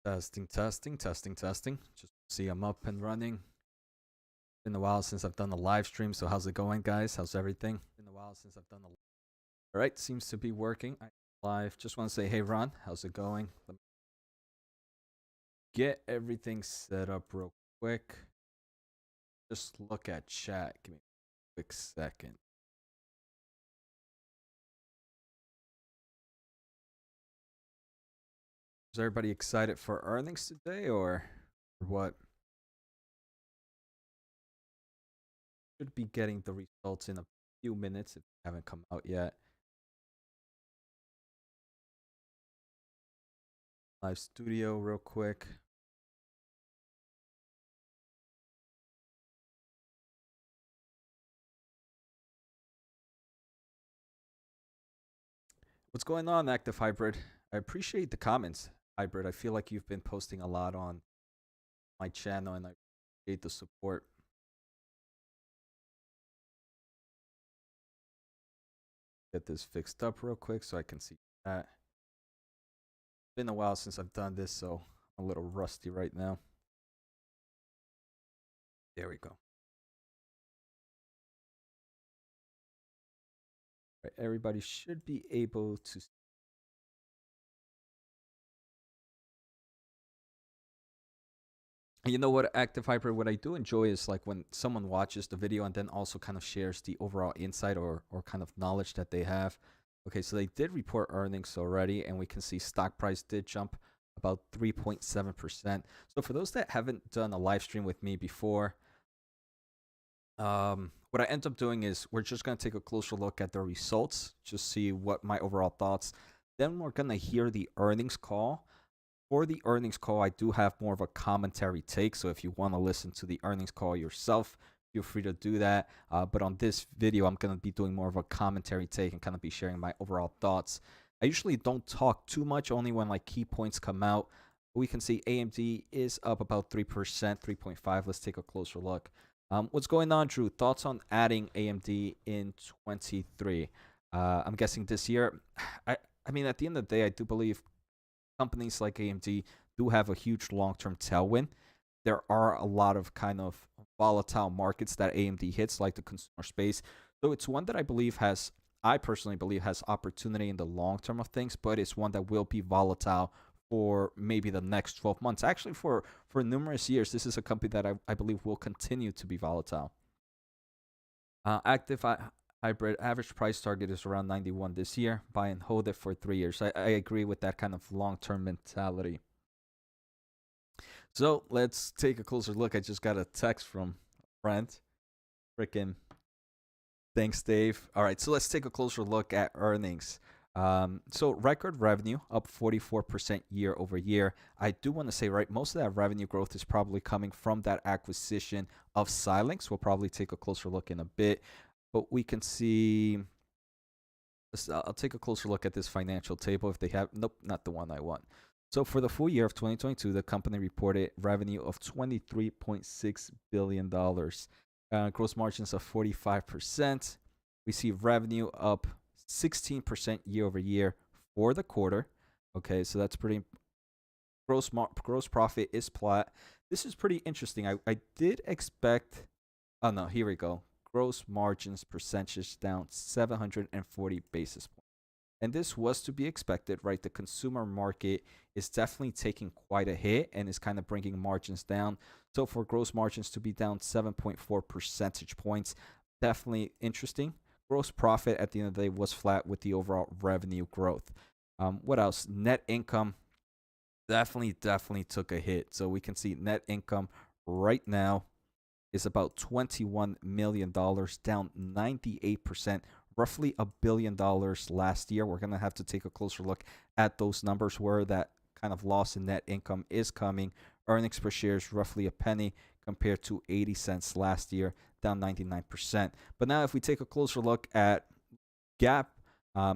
Testing, testing, testing, testing. Just see I'm up and running. Been a while since I've done a live stream, so how's it going, guys? How's everything? Been a while since I've done a. All right, seems to be working. Live. Just want to say, hey, Ron, how's it going? Let me get everything set up real quick. Just look at chat. Give me a quick second. Is everybody excited for earnings today, or what? Should be getting the results in a few minutes if they haven't come out yet. Live studio, real quick. What's going on, Active Hybrid? I appreciate the comments, Hybrid. I feel like you've been posting a lot on my channel, and I appreciate the support. Get this fixed up real quick so I can see that. Been a while since I've done this, so I'm a little rusty right now. There we go. Right, everybody should be able to. You know what, Active Hybrid, what I do enjoy is like when someone watches the video and then also kind of shares the overall insight or kind of knowledge that they have. Okay, so they did report earnings already, and we can see stock price did jump about 3.7%. So for those that haven't done a live stream with me before, what I end up doing is we're just going to take a closer look at the results, just see what my overall thoughts. Then we're going to hear the earnings call. For the earnings call, I do have more of a commentary take. So if you want to listen to the earnings call yourself, feel free to do that. But on this video, I'm going to be doing more of a commentary take and kind of be sharing my overall thoughts. I usually don't talk too much, only when like key points come out. We can see AMD is up about 3%, 3.5. Let's take a closer look. What's going on, Drew? Thoughts on adding AMD in 23? I'm guessing this year. I mean, at the end of the day, I do believe companies like AMD do have a huge long-term tailwind. There are a lot of kind of volatile markets that AMD hits, like the consumer space. So it's one that I personally believe has opportunity in the long term of things, but it's one that will be volatile for maybe the next 12 months. Actually, for numerous years, this is a company that I believe will continue to be volatile. Active Hybrid average price target is around 91 this year. Buy and hold it for 3 years. I agree with that kind of long-term mentality. So let's take a closer look. I just got a text from a friend. Freaking thanks, Dave. All right, so let's take a closer look at earnings. So record revenue up 44% year over year. I do want to say, right, most of that revenue growth is probably coming from that acquisition of Xilinx. We'll probably take a closer look in a bit, but we can see. I'll take a closer look at this financial table if they have. Nope, not the one I want. So for the full year of 2022, the company reported revenue of $23.6 billion, gross margins of 45%. We see revenue up 16% year over year for the quarter. Okay, so that's pretty. Gross profit is flat. This is pretty interesting. I did expect. Oh no, here we go. Gross margins percentage down 740 basis points. And this was to be expected, right? The consumer market is definitely taking quite a hit and is kind of bringing margins down. So for gross margins to be down 7.4 percentage points, definitely interesting. Gross profit at the end of the day was flat with the overall revenue growth. What else? Net income definitely took a hit. So we can see net income right now is about $21 million, down 98%, roughly $1 billion last year. We're going to have to take a closer look at those numbers where that kind of loss in net income is coming. Earnings per share is roughly a penny compared to 80 cents last year, down 99%. But now if we take a closer look at GAAP,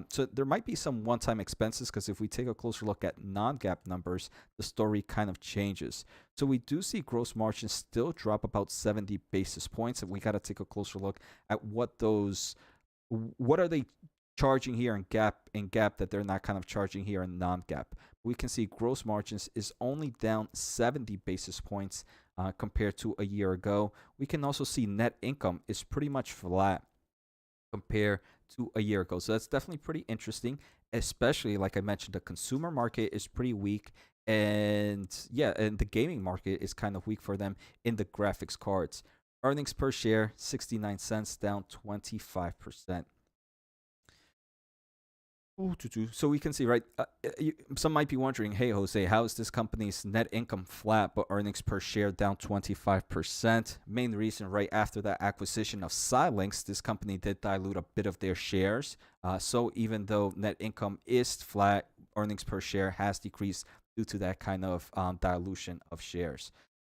so there might be some one-time expenses, because if we take a closer look at non-GAAP numbers, the story kind of changes. So we do see gross margins still drop about 70 basis points, and we got to take a closer look at what are they charging here in gap that they're not kind of charging here in non-gap. We can see gross margins is only down 70 basis points compared to a year ago. We can also see net income is pretty much flat compared to a year ago. So that's definitely pretty interesting, especially like I mentioned, the consumer market is pretty weak. And yeah, and the gaming market is kind of weak for them in the graphics cards. Earnings per share, 69 cents, down 25%. So we can see, right? Some might be wondering, hey, Jose, how is this company's net income flat but earnings per share down 25%? Main reason, right after that acquisition of Xilinx, this company did dilute a bit of their shares. So even though net income is flat, earnings per share has decreased due to that kind of dilution of shares.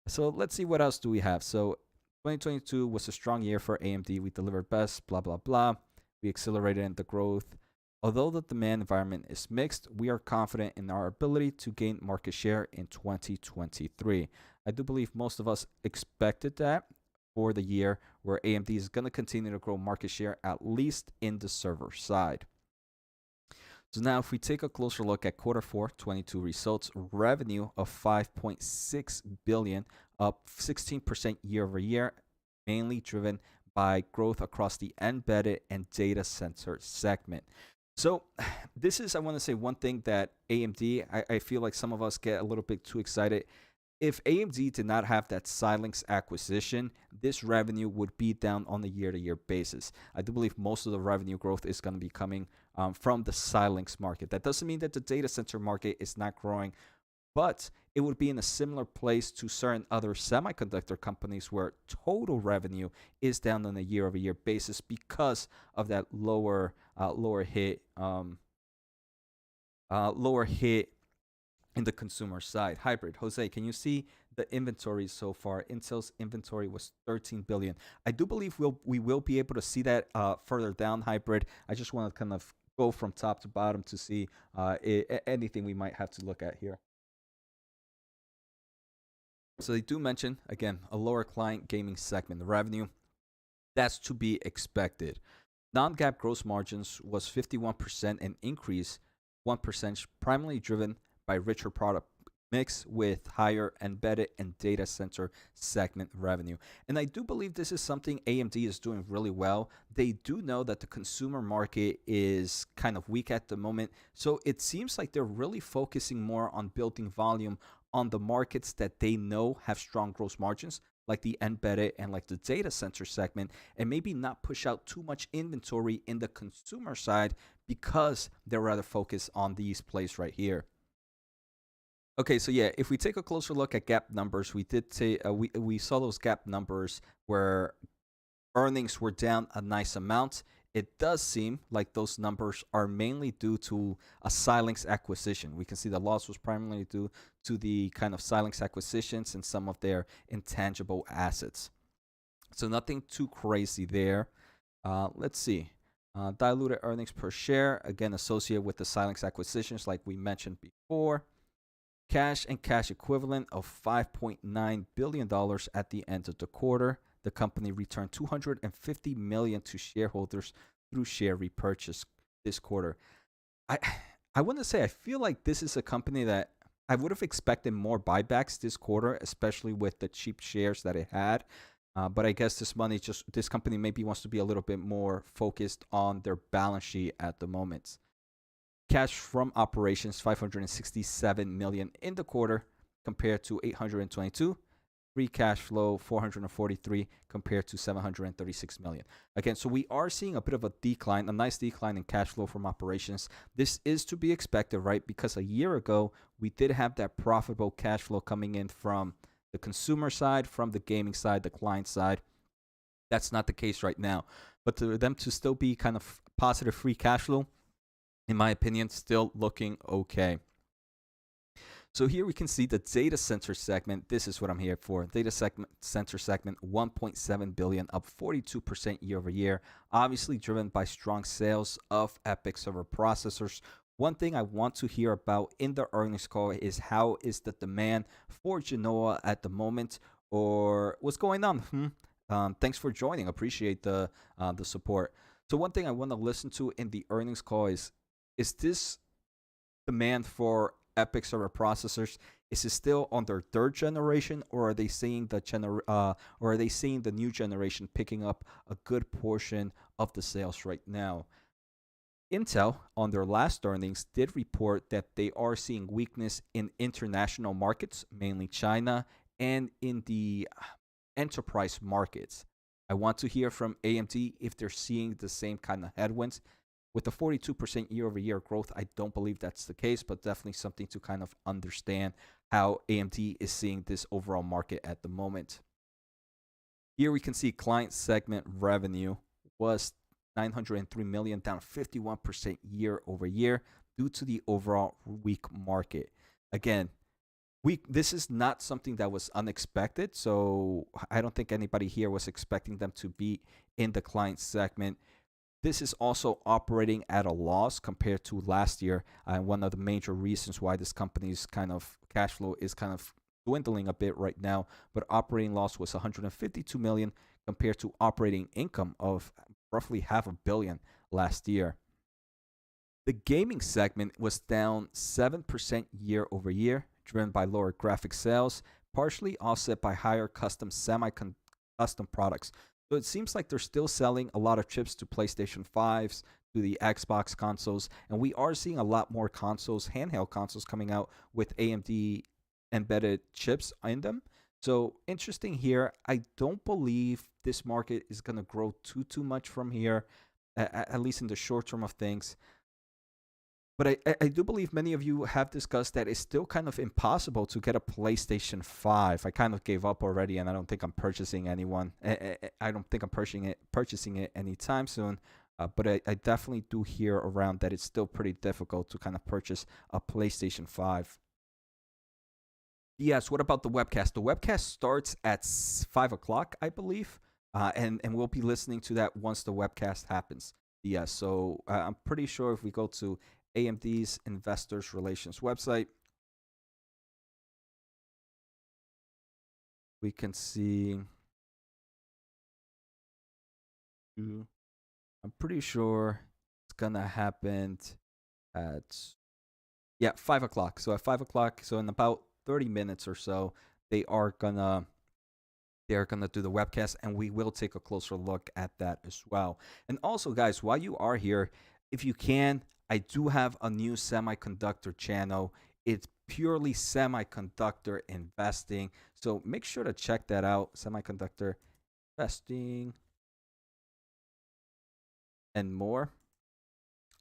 So let's see what else do we have. So 2022 was a strong year for AMD. We delivered best, blah, blah, blah. We accelerated in the growth. Although the demand environment is mixed, we are confident in our ability to gain market share in 2023. I do believe most of us expected that for the year, where AMD is going to continue to grow market share, at least in the server side. So now if we take a closer look at quarter 4 22 results, revenue of 5.6 billion, up 16% year over year, mainly driven by growth across the embedded and data center segment. So this is, I want to say, one thing that AMD, I feel like some of us get a little bit too excited. If AMD did not have that Xilinx acquisition, this revenue would be down on a year-to-year basis. I do believe most of the revenue growth is going to be coming from the Xilinx market. That doesn't mean that the data center market is not growing, but it would be in a similar place to certain other semiconductor companies where total revenue is down on a year-over-year basis because of that lower hit in the consumer side. Hybrid, Jose, can you see the inventory so far? Intel's inventory was 13 billion. I do believe we will be able to see that further down. Hybrid, I just want to kind of go from top to bottom to see anything we might have to look at here. So they do mention, again, a lower client gaming segment. The revenue, that's to be expected. Non-GAAP gross margins was 51%, an increase 1%, primarily driven by richer product mix with higher embedded and data center segment revenue. And I do believe this is something AMD is doing really well. They do know that the consumer market is kind of weak at the moment. So it seems like they're really focusing more on building volume on the markets that they know have strong gross margins, like the embedded and like the data center segment, and maybe not push out too much inventory in the consumer side because they're rather focused on these plays right here. Okay, so yeah, if we take a closer look at gap numbers, we did say we saw those gap numbers where earnings were down a nice amount. It does seem like those numbers are mainly due to a Xilinx acquisition. We can see the loss was primarily due to the kind of Xilinx acquisitions and some of their intangible assets. So nothing too crazy there. Let's see. Diluted earnings per share, again, associated with the Xilinx acquisitions like we mentioned before. Cash and cash equivalent of $5.9 billion at the end of the quarter. The company returned $250 million to shareholders through share repurchase this quarter. I want to say I feel like this is a company that I would have expected more buybacks this quarter, especially with the cheap shares that it had. But I guess this company maybe wants to be a little bit more focused on their balance sheet at the moment. Cash from operations, $567 million in the quarter compared to $822. Free cash flow, $443 compared to $736 million. Again, so we are seeing a bit of a decline, a nice decline in cash flow from operations. This is to be expected, right? Because a year ago, we did have that profitable cash flow coming in from the consumer side, from the gaming side, the client side. That's not the case right now. But for them to still be kind of positive free cash flow, in my opinion, still looking okay. So here we can see the data center segment. This is what I'm here for. Data center segment, 1.7 billion, up 42% year over year. Obviously driven by strong sales of EPYC server processors. One thing I want to hear about in the earnings call is how is the demand for Genoa at the moment, or what's going on? Thanks for joining. Appreciate the support. So one thing I want to listen to in the earnings call is this demand for Epic server processors, is it still on their third generation, or are they seeing or are they seeing the new generation picking up a good portion of the sales right now? Intel, on their last earnings, did report that they are seeing weakness in international markets, mainly China, and in the enterprise markets. I want to hear from AMD if they're seeing the same kind of headwinds. With the 42% year over year growth, I don't believe that's the case, but definitely something to kind of understand how AMD is seeing this overall market at the moment. Here we can see client segment revenue was 903 million, down 51% year over year due to the overall weak market. Again, this is not something that was unexpected, so I don't think anybody here was expecting them to be in the client segment. This is also operating at a loss compared to last year. And one of the major reasons why this company's kind of cash flow is kind of dwindling a bit right now. But operating loss was 152 million compared to operating income of roughly $500 million last year. The gaming segment was down 7% year over year, driven by lower graphic sales, partially offset by higher custom products. So it seems like they're still selling a lot of chips to PlayStation 5s, to the Xbox consoles, and we are seeing a lot more consoles, handheld consoles, coming out with AMD embedded chips in them. So interesting here. I don't believe this market is going to grow too much from here, at least in the short term of things. But I do believe many of you have discussed that it's still kind of impossible to get a PlayStation 5. I kind of gave up already, and I don't think I'm purchasing anyone. I don't think I'm purchasing it anytime soon. But I definitely do hear around that it's still pretty difficult to kind of purchase a PlayStation 5. Yes, what about the webcast? The webcast starts at 5 o'clock, I believe, and we'll be listening to that once the webcast happens. Yes, so I'm pretty sure if we go to AMD's Investors Relations website, we can see. I'm pretty sure it's gonna happen at 5 o'clock. So at 5 o'clock, so in about 30 minutes or so, they are gonna do the webcast, and we will take a closer look at that as well. And also, guys, while you are here, if you can, I do have a new semiconductor channel. It's purely semiconductor investing. So make sure to check that out. Semiconductor investing and more.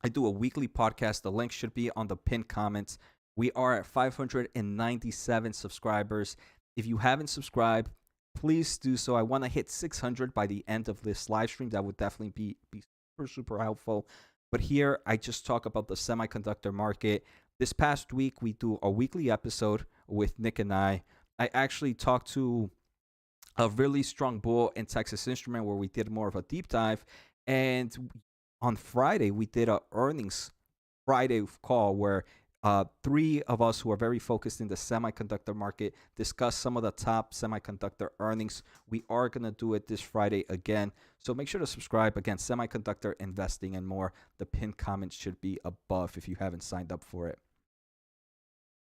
I do a weekly podcast. The link should be on the pinned comments. We are at 597 subscribers. If you haven't subscribed, please do so. I want to hit 600 by the end of this live stream. That would definitely be super helpful. But here, I just talk about the semiconductor market. This past week, we do a weekly episode with Nick and I. I actually talked to a really strong bull in Texas Instrument where we did more of a deep dive. And on Friday, we did a earnings Friday call where three of us who are very focused in the semiconductor market discuss some of the top semiconductor earnings. We are going to do it this Friday again. So make sure to subscribe. Again, semiconductor investing and more. The pinned comments should be above if you haven't signed up for it.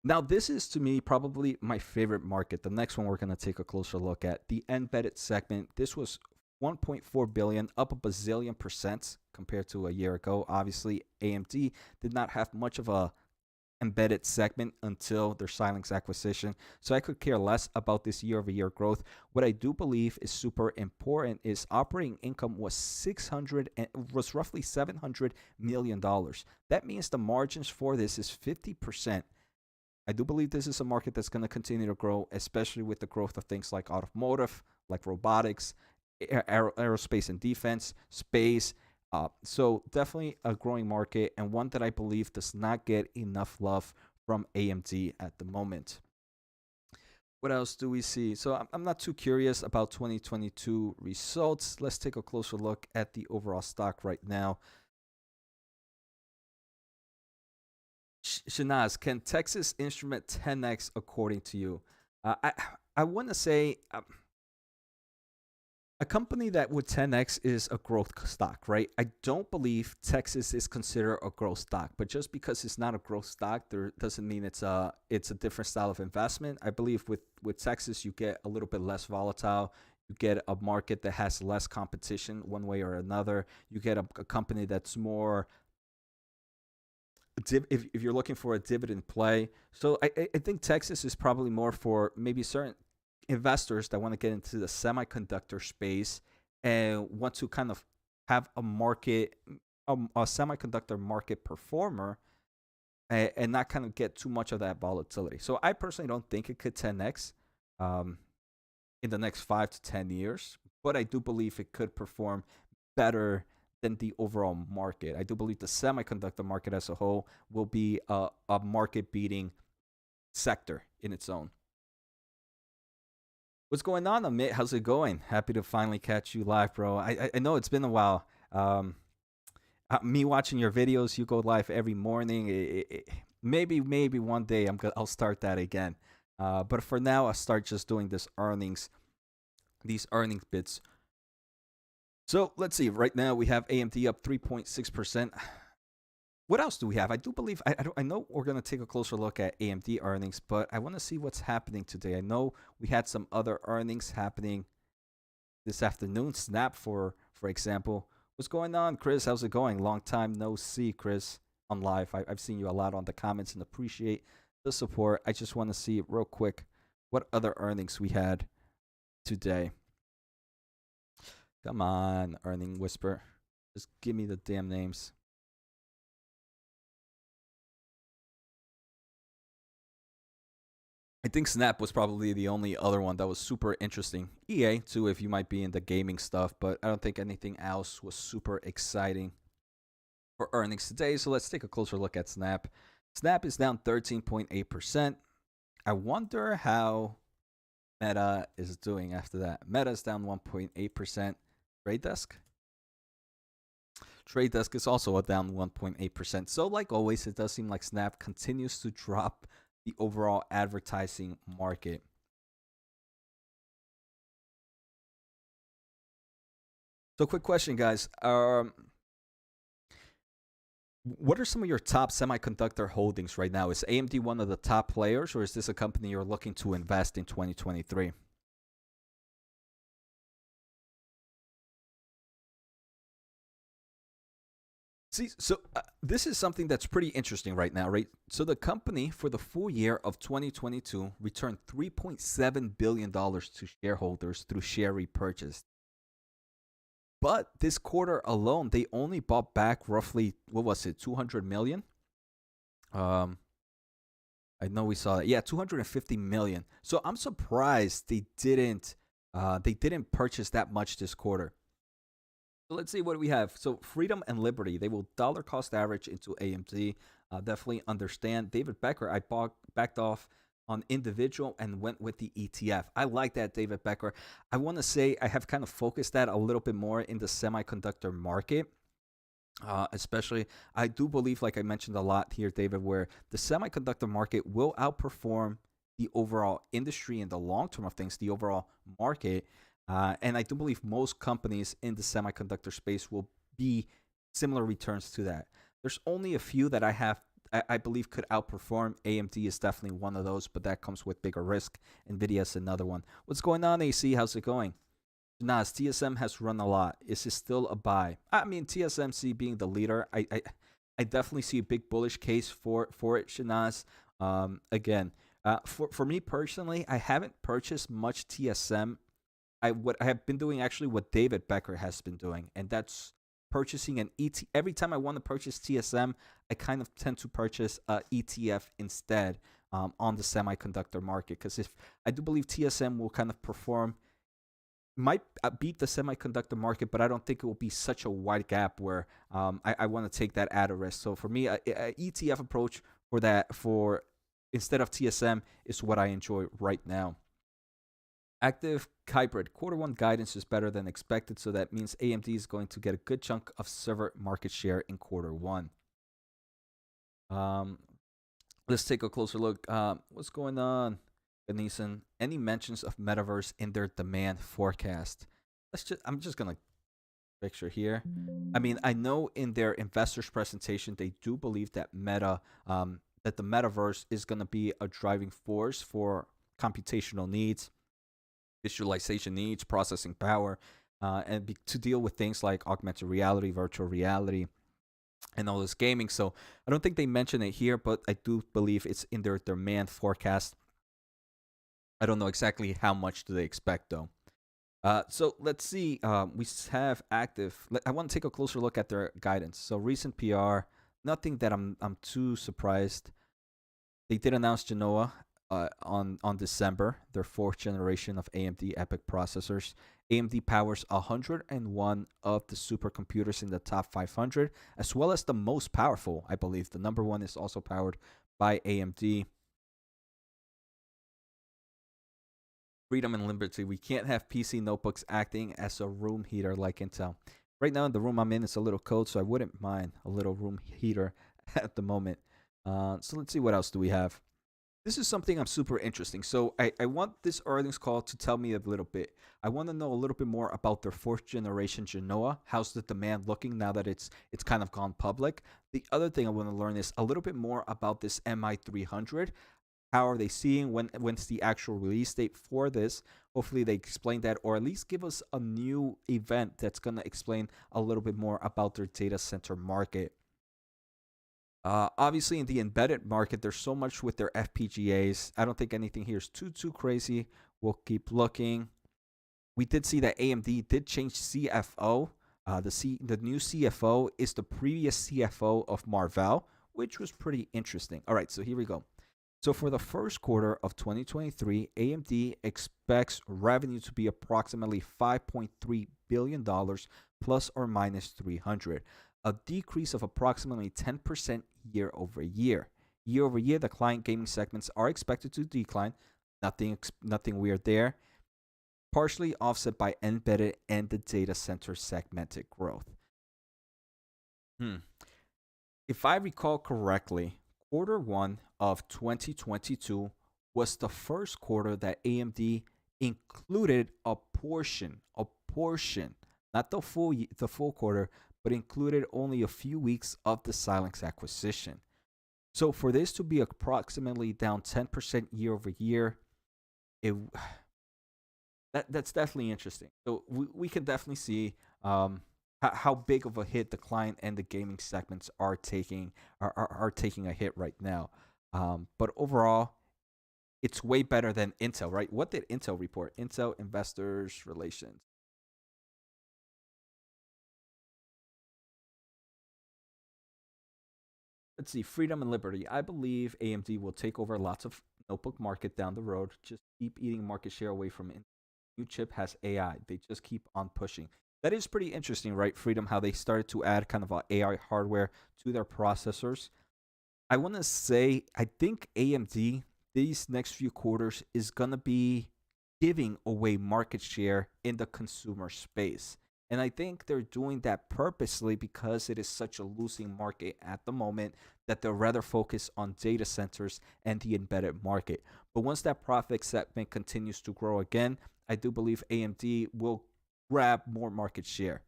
Now, this is to me probably my favorite market. The next one we're going to take a closer look at, the embedded segment. This was 1.4 billion, up a bazillion percent compared to a year ago. Obviously, AMD did not have much of a embedded segment until their Xilinx acquisition. So I could care less about this year-over-year growth. What I do believe is super important is operating income was roughly $700 million. That means the margins for this is 50%. I do believe this is a market that's going to continue to grow, especially with the growth of things like automotive, like robotics, aerospace and defense, space. So definitely a growing market, and one that I believe does not get enough love from AMD at the moment. What else do we see? So I'm not too curious about 2022 results. Let's take a closer look at the overall stock right now. Shanaz, can Texas Instrument 10x according to you? I want to say A company that would 10x is a growth stock, right? I don't believe Texas is considered a growth stock, but just because it's not a growth stock, there doesn't mean it's a different style of investment. I believe with Texas, you get a little bit less volatile. You get a market that has less competition one way or another. You get a company that's more if you're looking for a dividend play. So I think Texas is probably more for maybe certain investors that want to get into the semiconductor space and want to kind of have a market, a semiconductor market performer, and not kind of get too much of that volatility. So I personally don't think it could 10x um, in the next 5 to 10 years, but I do believe it could perform better than the overall market. I do believe the semiconductor market as a whole will be a market beating sector in its own. What's going on, Amit? How's it going? Happy to finally catch you live, bro. I know it's been a while. Me watching your videos, you go live every morning. Maybe one day I'll start that again. But for now, I'll start just doing these earnings bits. So let's see. Right now we have AMD up 3.6%. What else do we have? I do believe I know we're gonna take a closer look at AMD earnings, but I want to see what's happening today. I know we had some other earnings happening this afternoon. Snap, for example. What's going on, Chris? How's it going? Long time no see, Chris, on live. I've seen you a lot on the comments and appreciate the support. I just want to see real quick what other earnings we had today. Come on, earning whisper. Just give me the damn names. I think Snap was probably the only other one that was super interesting. EA too, if you might be into gaming stuff, but I don't think anything else was super exciting for earnings today. So let's take a closer look at Snap. Snap is down 13.8%. I wonder how Meta is doing after that. Meta is down 1.8%. Trade Desk? Trade Desk is also down 1.8%. So like always, it does seem like Snap continues to drop the overall advertising market. So quick question, guys. What are some of your top semiconductor holdings right now? Is AMD one of the top players, or is this a company you're looking to invest in 2023? See, so this is something that's pretty interesting right now, right? So the company for the full year of 2022 returned $3.7 billion to shareholders through share repurchase. But this quarter alone, they only bought back roughly, what was it, 200 million? Um, I know we saw that. Yeah, 250 million. So I'm surprised they didn't purchase that much this quarter. So let's see what we have. So Freedom and Liberty, they will dollar cost average into AMD. Definitely understand. David Becker, backed off on individual and went with the ETF. I like that, David Becker. I want to say I have kind of focused that a little bit more in the semiconductor market. Especially, I do believe, like I mentioned a lot here, David, where the semiconductor market will outperform the overall industry in the long term of things, the overall market. And I do believe most companies in the semiconductor space will be similar returns to that. There's only a few that I believe could outperform. AMD is definitely one of those, but that comes with bigger risk. Nvidia is another one. What's going on, AC? How's it going? Nas, TSM has run a lot. Is it still a buy? I mean, TSMC being the leader, I definitely see a big bullish case for it, Shanaz. Again, for me personally, I haven't purchased much TSM. What I have been doing actually what David Becker has been doing, and that's purchasing an ET. Every time I want to purchase TSM, I kind of tend to purchase a ETF instead on the semiconductor market, because if I do believe TSM will kind of perform, might beat the semiconductor market, but I don't think it will be such a wide gap where I want to take that at a risk. So for me, a ETF approach for instead of TSM is what I enjoy right now. Active hybrid quarter one guidance is better than expected, so that means AMD is going to get a good chunk of server market share in quarter one. Let's take a closer look. What's going on, Benison? Any mentions of metaverse in their demand forecast? I'm just gonna picture here. I mean, I know in their investors presentation they do believe that that the metaverse is gonna be a driving force for computational needs, visualization needs, processing power, to deal with things like augmented reality, virtual reality, and all this gaming. So I don't think they mention it here, but I do believe it's in their demand forecast. I don't know exactly how much do they expect though. So let's see. We have active. I want to take a closer look at their guidance. So recent PR, nothing that I'm too surprised. They did announce Genoa on December, their fourth generation of AMD EPYC processors. AMD powers 101 of the supercomputers in the top 500, as well as the most powerful, I believe. The number one is also powered by AMD. Freedom and liberty. We can't have PC notebooks acting as a room heater like Intel. Right now, in the room I'm in, it's a little cold, so I wouldn't mind a little room heater at the moment. So let's see what else do we have. This is something I'm super interesting. So I want this earnings call to tell me a little bit. I want to know a little bit more about their fourth generation Genoa. How's the demand looking now that it's kind of gone public? The other thing I want to learn is a little bit more about this MI300. How are they seeing when's the actual release date for this? Hopefully they explain that, or at least give us a new event that's gonna explain a little bit more about their data center market. Obviously, in the embedded market, there's so much with their FPGAs. I don't think anything here is too crazy. We'll keep looking. We did see that AMD did change CFO. The new CFO is the previous CFO of Marvell, which was pretty interesting. All right, so here we go. So for the first quarter of 2023, AMD expects revenue to be approximately $5.3 billion plus or minus 300, a decrease of approximately 10% year over year. Year over year, the client gaming segments are expected to decline. Nothing weird there. Partially offset by embedded and the data center segmented growth. If I recall correctly, quarter one of 2022 was the first quarter that AMD included a portion, not the full quarter, but included only a few weeks of the Xilinx acquisition. So for this to be approximately down 10% year over year, that's definitely interesting. So we can definitely see how big of a hit the client and the gaming segments are taking a hit right now. But overall, it's way better than Intel, right? What did Intel report? Intel Investors Relations. Let's see, freedom and liberty. I believe AMD will take over lots of notebook market down the road. Just keep eating market share away from Intel. New chip has AI. They just keep on pushing. That is pretty interesting, right? Freedom, how they started to add kind of a AI hardware to their processors. I want to say, I think AMD these next few quarters is going to be giving away market share in the consumer space. And I think they're doing that purposely because it is such a losing market at the moment that they're rather focused on data centers and the embedded market. But once that profit segment continues to grow again, I do believe AMD will grab more market share.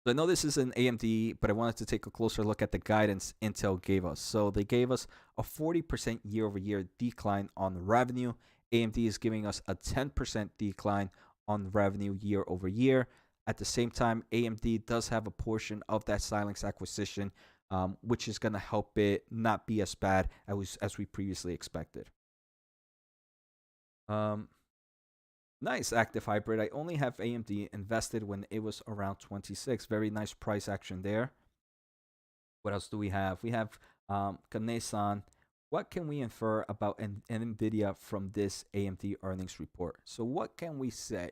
So I know this is an AMD, but I wanted to take a closer look at the guidance Intel gave us. So they gave us a 40% year over year decline on revenue. AMD is giving us a 10% decline on revenue year over year. At the same time, AMD does have a portion of that Xilinx acquisition, which is going to help it not be as bad as we previously expected. Nice active hybrid. I only have AMD invested when it was around 26. Very nice price action there. What else do we have? We have Kane-san. What can we infer about NVIDIA from this AMD earnings report? So what can we say?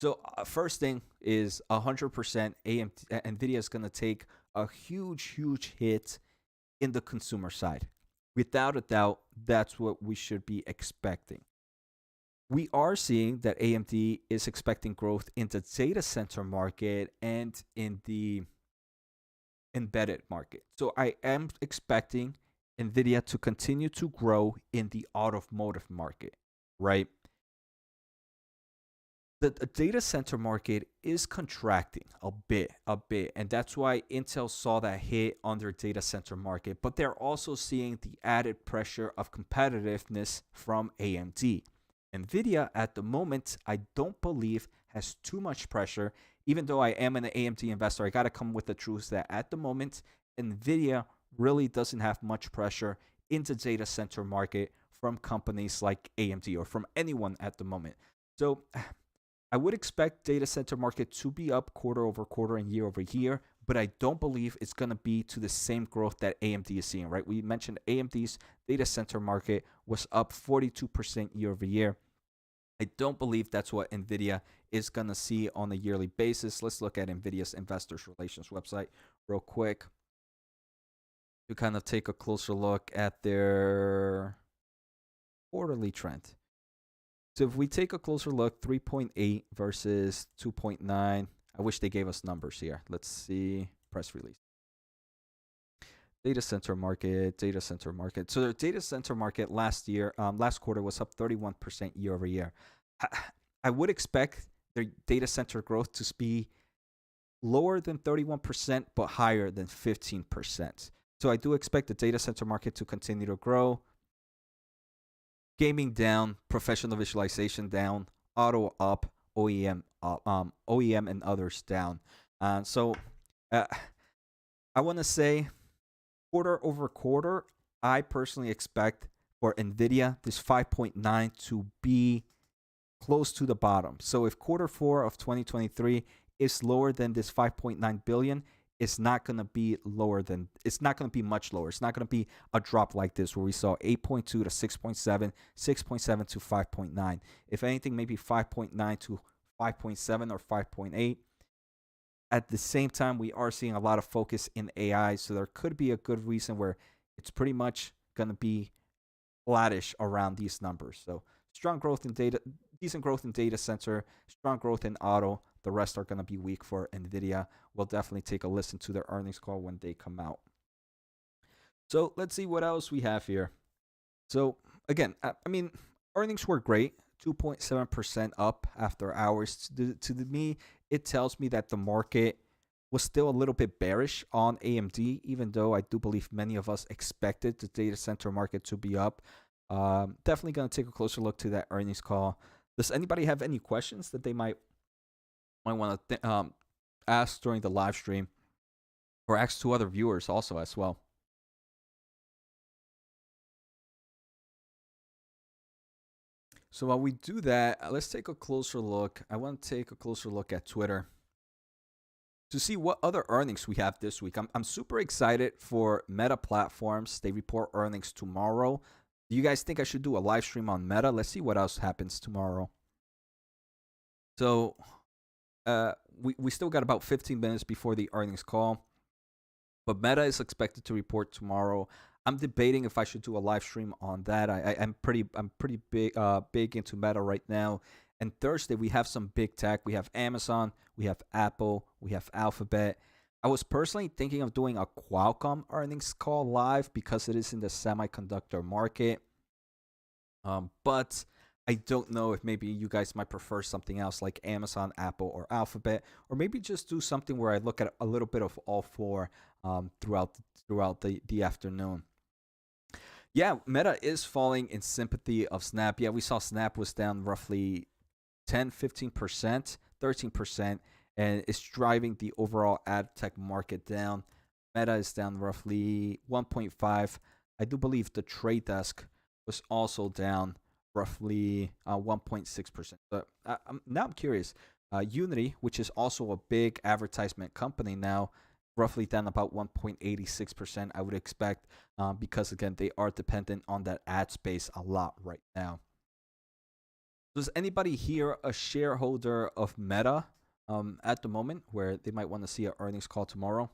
So first thing is 100% NVIDIA is going to take a huge hit in the consumer side. Without a doubt, that's what we should be expecting. We are seeing that AMD is expecting growth in the data center market and in the embedded market. So I am expecting NVIDIA to continue to grow in the automotive market, right? the data center market is contracting a bit, and that's why Intel saw that hit on their data center market. But they're also seeing the added pressure of competitiveness from AMD. Nvidia at the moment, I don't believe has too much pressure. Even though I am an AMD investor, I gotta come with the truth that at the moment, Nvidia really doesn't have much pressure in the data center market from companies like AMD or from anyone at the moment. So I would expect data center market to be up quarter over quarter and year over year, but I don't believe it's going to be to the same growth that AMD is seeing, right? We mentioned AMD's data center market was up 42% year over year. I don't believe that's what Nvidia is going to see on a yearly basis. Let's look at Nvidia's investors relations website real quick to kind of take a closer look at their quarterly trend. So if we take a closer look, 3.8 versus 2.9. I wish they gave us numbers here. Let's see. Press release. Data center market, data center market. So their data center market last quarter was up 31% year over year. I would expect their data center growth to be lower than 31%, but higher than 15%. So I do expect the data center market to continue to grow. Gaming down, professional visualization down, auto up, OEM and others down. So I want to say quarter over quarter, I personally expect for Nvidia this 5.9 to be close to the bottom. So if quarter 4 of 2023 is lower than this 5.9 billion, it's not going to be it's not going to be much lower. It's not going to be a drop like this where we saw 8.2 to 6.7, 6.7 to 5.9. If anything, maybe 5.9 to 5.7 or 5.8. At the same time, we are seeing a lot of focus in AI, so there could be a good reason where it's pretty much going to be flattish around these numbers. So strong growth in data, decent growth in data center, strong growth in auto. The rest are going to be weak for Nvidia. We'll definitely take a listen to their earnings call when they come out. So let's see what else we have here. So again, I mean, earnings were great, 2.7% up after hours. To me, it tells me that the market was still a little bit bearish on AMD, even though I do believe many of us expected the data center market to be up. Definitely going to take a closer look to that earnings call. Does anybody have any questions that they might want to ask during the live stream, or ask to other viewers also as well? So while we do that, let's take a closer look. I want to take a closer look at Twitter to see what other earnings we have this week. I'm super excited for Meta Platforms. They report earnings tomorrow. Do you guys think I should do a live stream on Meta? Let's see what else happens tomorrow. So we still got about 15 minutes before the earnings call, but Meta is expected to report tomorrow. I'm debating if I should do a live stream on that. I'm pretty big into Meta right now. And Thursday we have some big tech. We have Amazon, we have Apple, we have Alphabet. I was personally thinking of doing a Qualcomm earnings call live because it is in the semiconductor market. But I don't know if maybe you guys might prefer something else like Amazon, Apple, or Alphabet, or maybe just do something where I look at a little bit of all four throughout the afternoon. Yeah, Meta is falling in sympathy of Snap. Yeah, we saw Snap was down roughly 10, 15%, 13%, and it's driving the overall ad tech market down. Meta is down roughly 1.5. I do believe the Trade Desk was also down roughly 1.6%. But now I'm curious. Unity, which is also a big advertisement company now, roughly down about 1.86%, I would expect, because, again, they are dependent on that ad space a lot right now. Does anybody here a shareholder of Meta at the moment where they might want to see an earnings call tomorrow?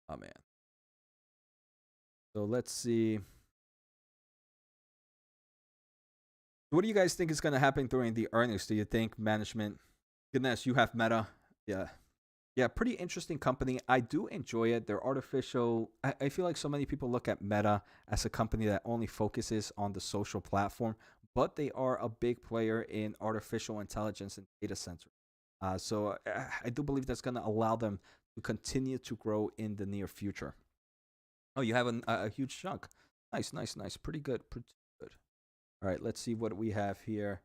Oh, man. So let's see. What do you guys think is going to happen during the earnings? Do you think management, goodness, you have Meta? Yeah, pretty interesting company. I do enjoy it. They're artificial. I feel like so many people look at Meta as a company that only focuses on the social platform, but they are a big player in artificial intelligence and data center. So I do believe that's going to allow them to continue to grow in the near future. Oh, you have a huge chunk. Nice, nice, nice. Pretty good. Pretty good. All right, let's see what we have here.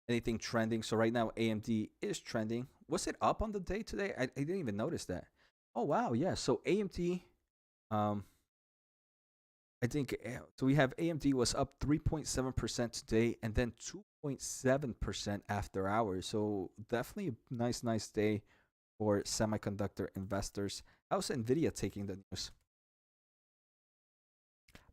Anything trending? So right now, AMD is trending. Was it up on the day today? I didn't even notice that. Oh wow, yeah. So AMD, um, I think so. We have AMD was up 3.7% today, and then 2.7% after hours. So definitely a nice, nice day for semiconductor investors. How's Nvidia taking the news?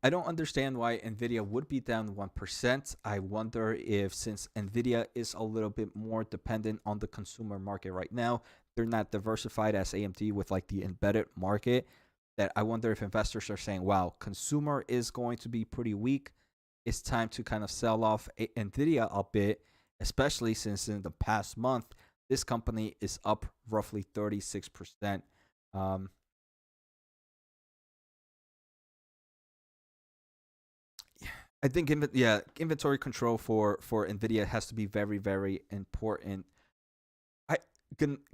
I don't understand why Nvidia would be down 1%. I wonder if, since Nvidia is a little bit more dependent on the consumer market right now, they're not diversified as AMD with like the embedded market, that I wonder if investors are saying, wow, consumer is going to be pretty weak. It's time to kind of sell off Nvidia a bit, especially since in the past month, this company is up roughly 36%. Um, I think inventory control for Nvidia has to be very, very important. I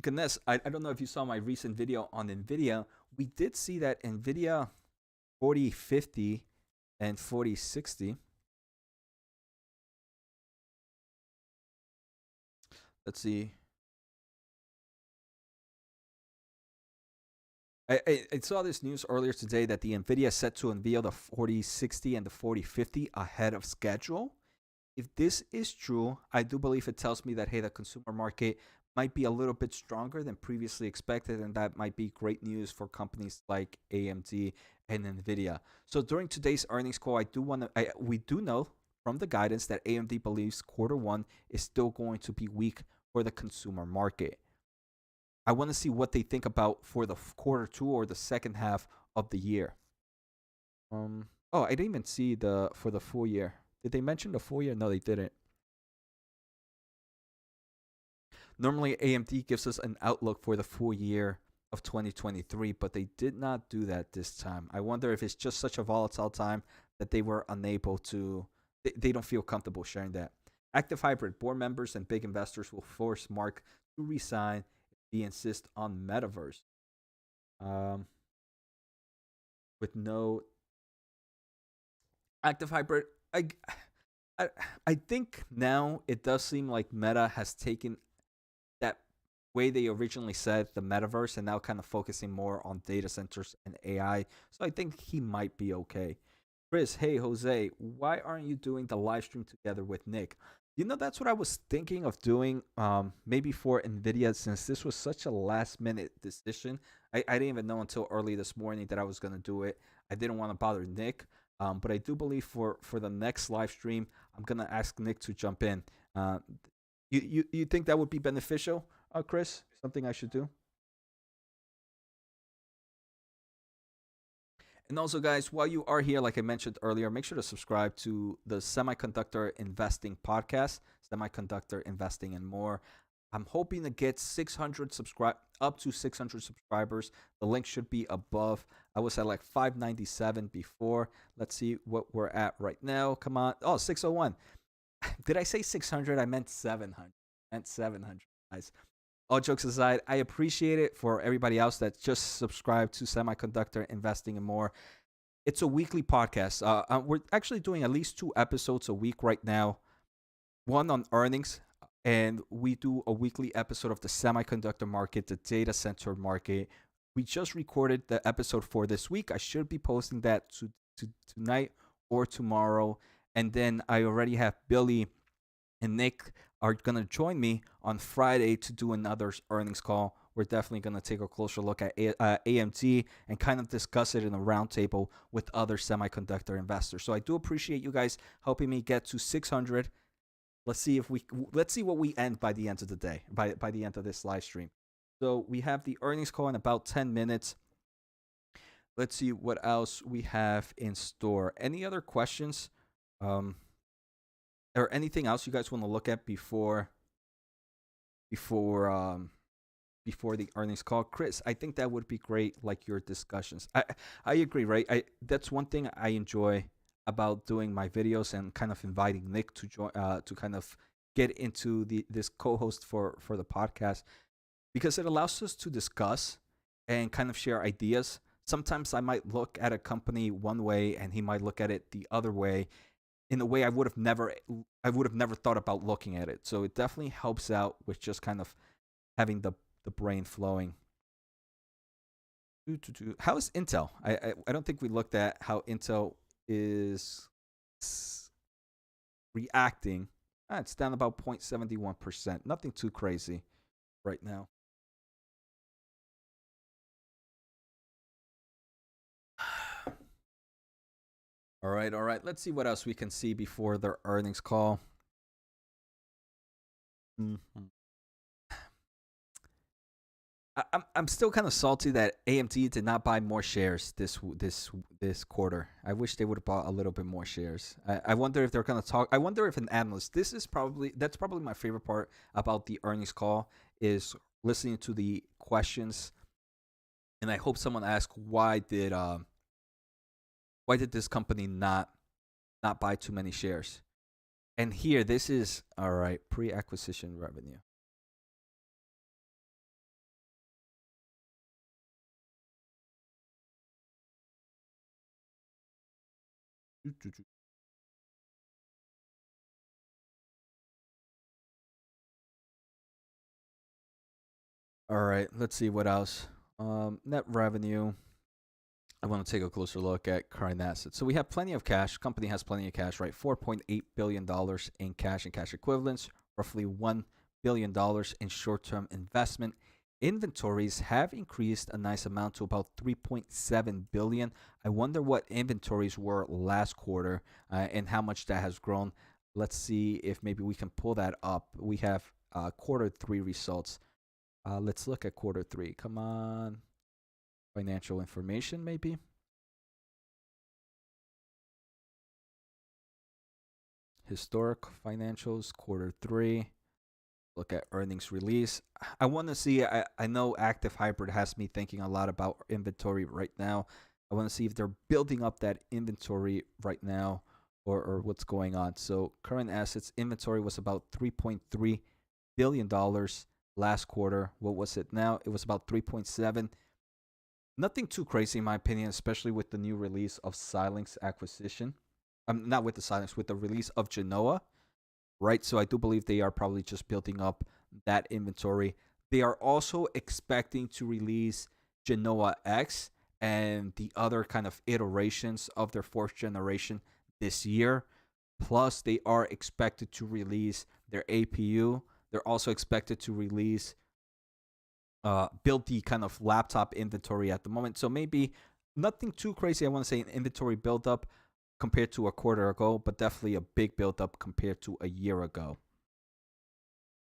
Ganesh, I don't know if you saw my recent video on Nvidia. We did see that Nvidia 4050 and 4060. Let's see. I saw this news earlier today that the Nvidia is set to unveil the 4060 and the 4050 ahead of schedule. If this is true, I do believe it tells me that, hey, the consumer market might be a little bit stronger than previously expected, and that might be great news for companies like AMD and Nvidia. So during today's earnings call, we do know from the guidance that AMD believes quarter one is still going to be weak for the consumer market. I want to see what they think about for the quarter two or the second half of the year. Oh, I didn't even see the for the full year. Did they mention the full year? No, they didn't. Normally, AMD gives us an outlook for the full year of 2023, but they did not do that this time. I wonder if it's just such a volatile time that they were unable to, they don't feel comfortable sharing that. Active Hybrid board members and big investors will force Mark to resign if he insists on metaverse. Um, with no Active Hybrid, I, I think now it does seem like Meta has taken that way they originally said the metaverse and now kind of focusing more on data centers and AI. So I think he might be okay. Chris, hey Jose, why aren't you doing the live stream together with Nick? You know, that's what I was thinking of doing. Maybe for Nvidia, since this was such a last minute decision. I didn't even know until early this morning that I was gonna do it. I didn't want to bother Nick. But I do believe for the next live stream, I'm gonna ask Nick to jump in. Uh, you think that would be beneficial, Chris? Something I should do? And also, guys, while you are here, like I mentioned earlier, make sure to subscribe to the Semiconductor Investing Podcast, Semiconductor Investing and More. I'm hoping to get 600 subscribe up to 600 subscribers. The link should be above. I was at like 597 before. Let's see what we're at right now. Come on. Oh, 601. Did I say 600? I meant 700. I meant 700, guys. All jokes aside, I appreciate it for everybody else that just subscribed to Semiconductor Investing and More. It's a weekly podcast. We're actually doing at least 2 episodes a week right now. One on earnings, and we do a weekly episode of the semiconductor market, the data center market. We just recorded the episode for this week. I should be posting that to tonight or tomorrow. And then I already have Billy and Nick are going to join me on Friday to do another earnings call. We're definitely going to take a closer look at AMT and kind of discuss it in a roundtable with other semiconductor investors. So I do appreciate you guys helping me get to 600. Let's see what we end by the end of the day, by the end of this live stream. So we have the earnings call in about 10 minutes. Let's see what else we have in store. Any other questions? Or anything else you guys want to look at before before the earnings call? Chris, I think that would be great, like your discussions. I agree, right? I That's one thing I enjoy about doing my videos and kind of inviting Nick to join to kind of get into the this co-host for the podcast because it allows us to discuss and kind of share ideas. Sometimes I might look at a company one way and he might look at it the other way in a way I would have never thought about looking at it. So it definitely helps out with just kind of having the brain flowing. How is Intel? I don't think we looked at how Intel is reacting. It's down about 0.71%. Nothing too crazy right now. All right, all right. Let's see what else we can see before their earnings call. Mhm. I'm still kind of salty that AMD did not buy more shares this quarter. I wish they would have bought a little bit more shares. I wonder if they're gonna talk. I wonder if an analyst. That's probably my favorite part about the earnings call is listening to the questions, and I hope someone asks why did this company not buy too many shares? And here, this is all right. Pre-acquisition revenue. All right, let's see what else. Net revenue. I want to take a closer look at current assets. So we have plenty of cash. Company has plenty of cash, right? $4.8 billion in cash and cash equivalents, roughly $1 billion in short-term investment. Inventories have increased a nice amount to about 3.7 billion. I wonder what inventories were last quarter and how much that has grown. Let's see if maybe we can pull that up. We have quarter three results. Let's look at quarter three. Come on. Financial information, maybe. Historic financials, quarter three. Look at earnings release. I want to see. I know active hybrid has me thinking a lot about inventory right now. I want to see if they're building up that inventory right now or what's going on. So, current assets inventory was about $3.3 billion last quarter. What was it now? It was about 3.7. Nothing too crazy in my opinion, especially with the new release of Xilinx acquisition. Not with the Xilinx, with the release of Genoa, right? So I do believe they are probably just building up that inventory. They are also expecting to release Genoa X and the other kind of iterations of their fourth generation this year. Plus, they are expected to release their APU. They're also expected to release build the kind of laptop inventory at the moment. So maybe nothing too crazy. I want to say an inventory buildup compared to a quarter ago, but definitely a big buildup compared to a year ago.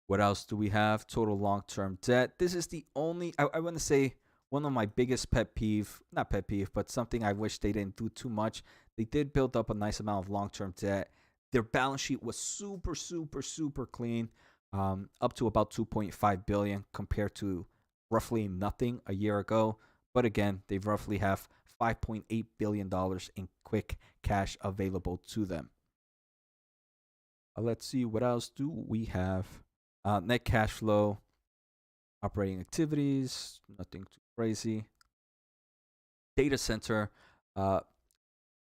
What else do we have? Total long term debt. This is the only, I want to say, one of my biggest pet peeve, not pet peeve, but something I wish they didn't do too much. They did build up a nice amount of long term debt. Their balance sheet was super, super, super clean, up to about 2.5 billion compared to roughly nothing a year ago. But again, they roughly have $5.8 billion in quick cash available to them. Let's see, what else do we have? Net cash flow, operating activities, nothing too crazy. Data center. Uh,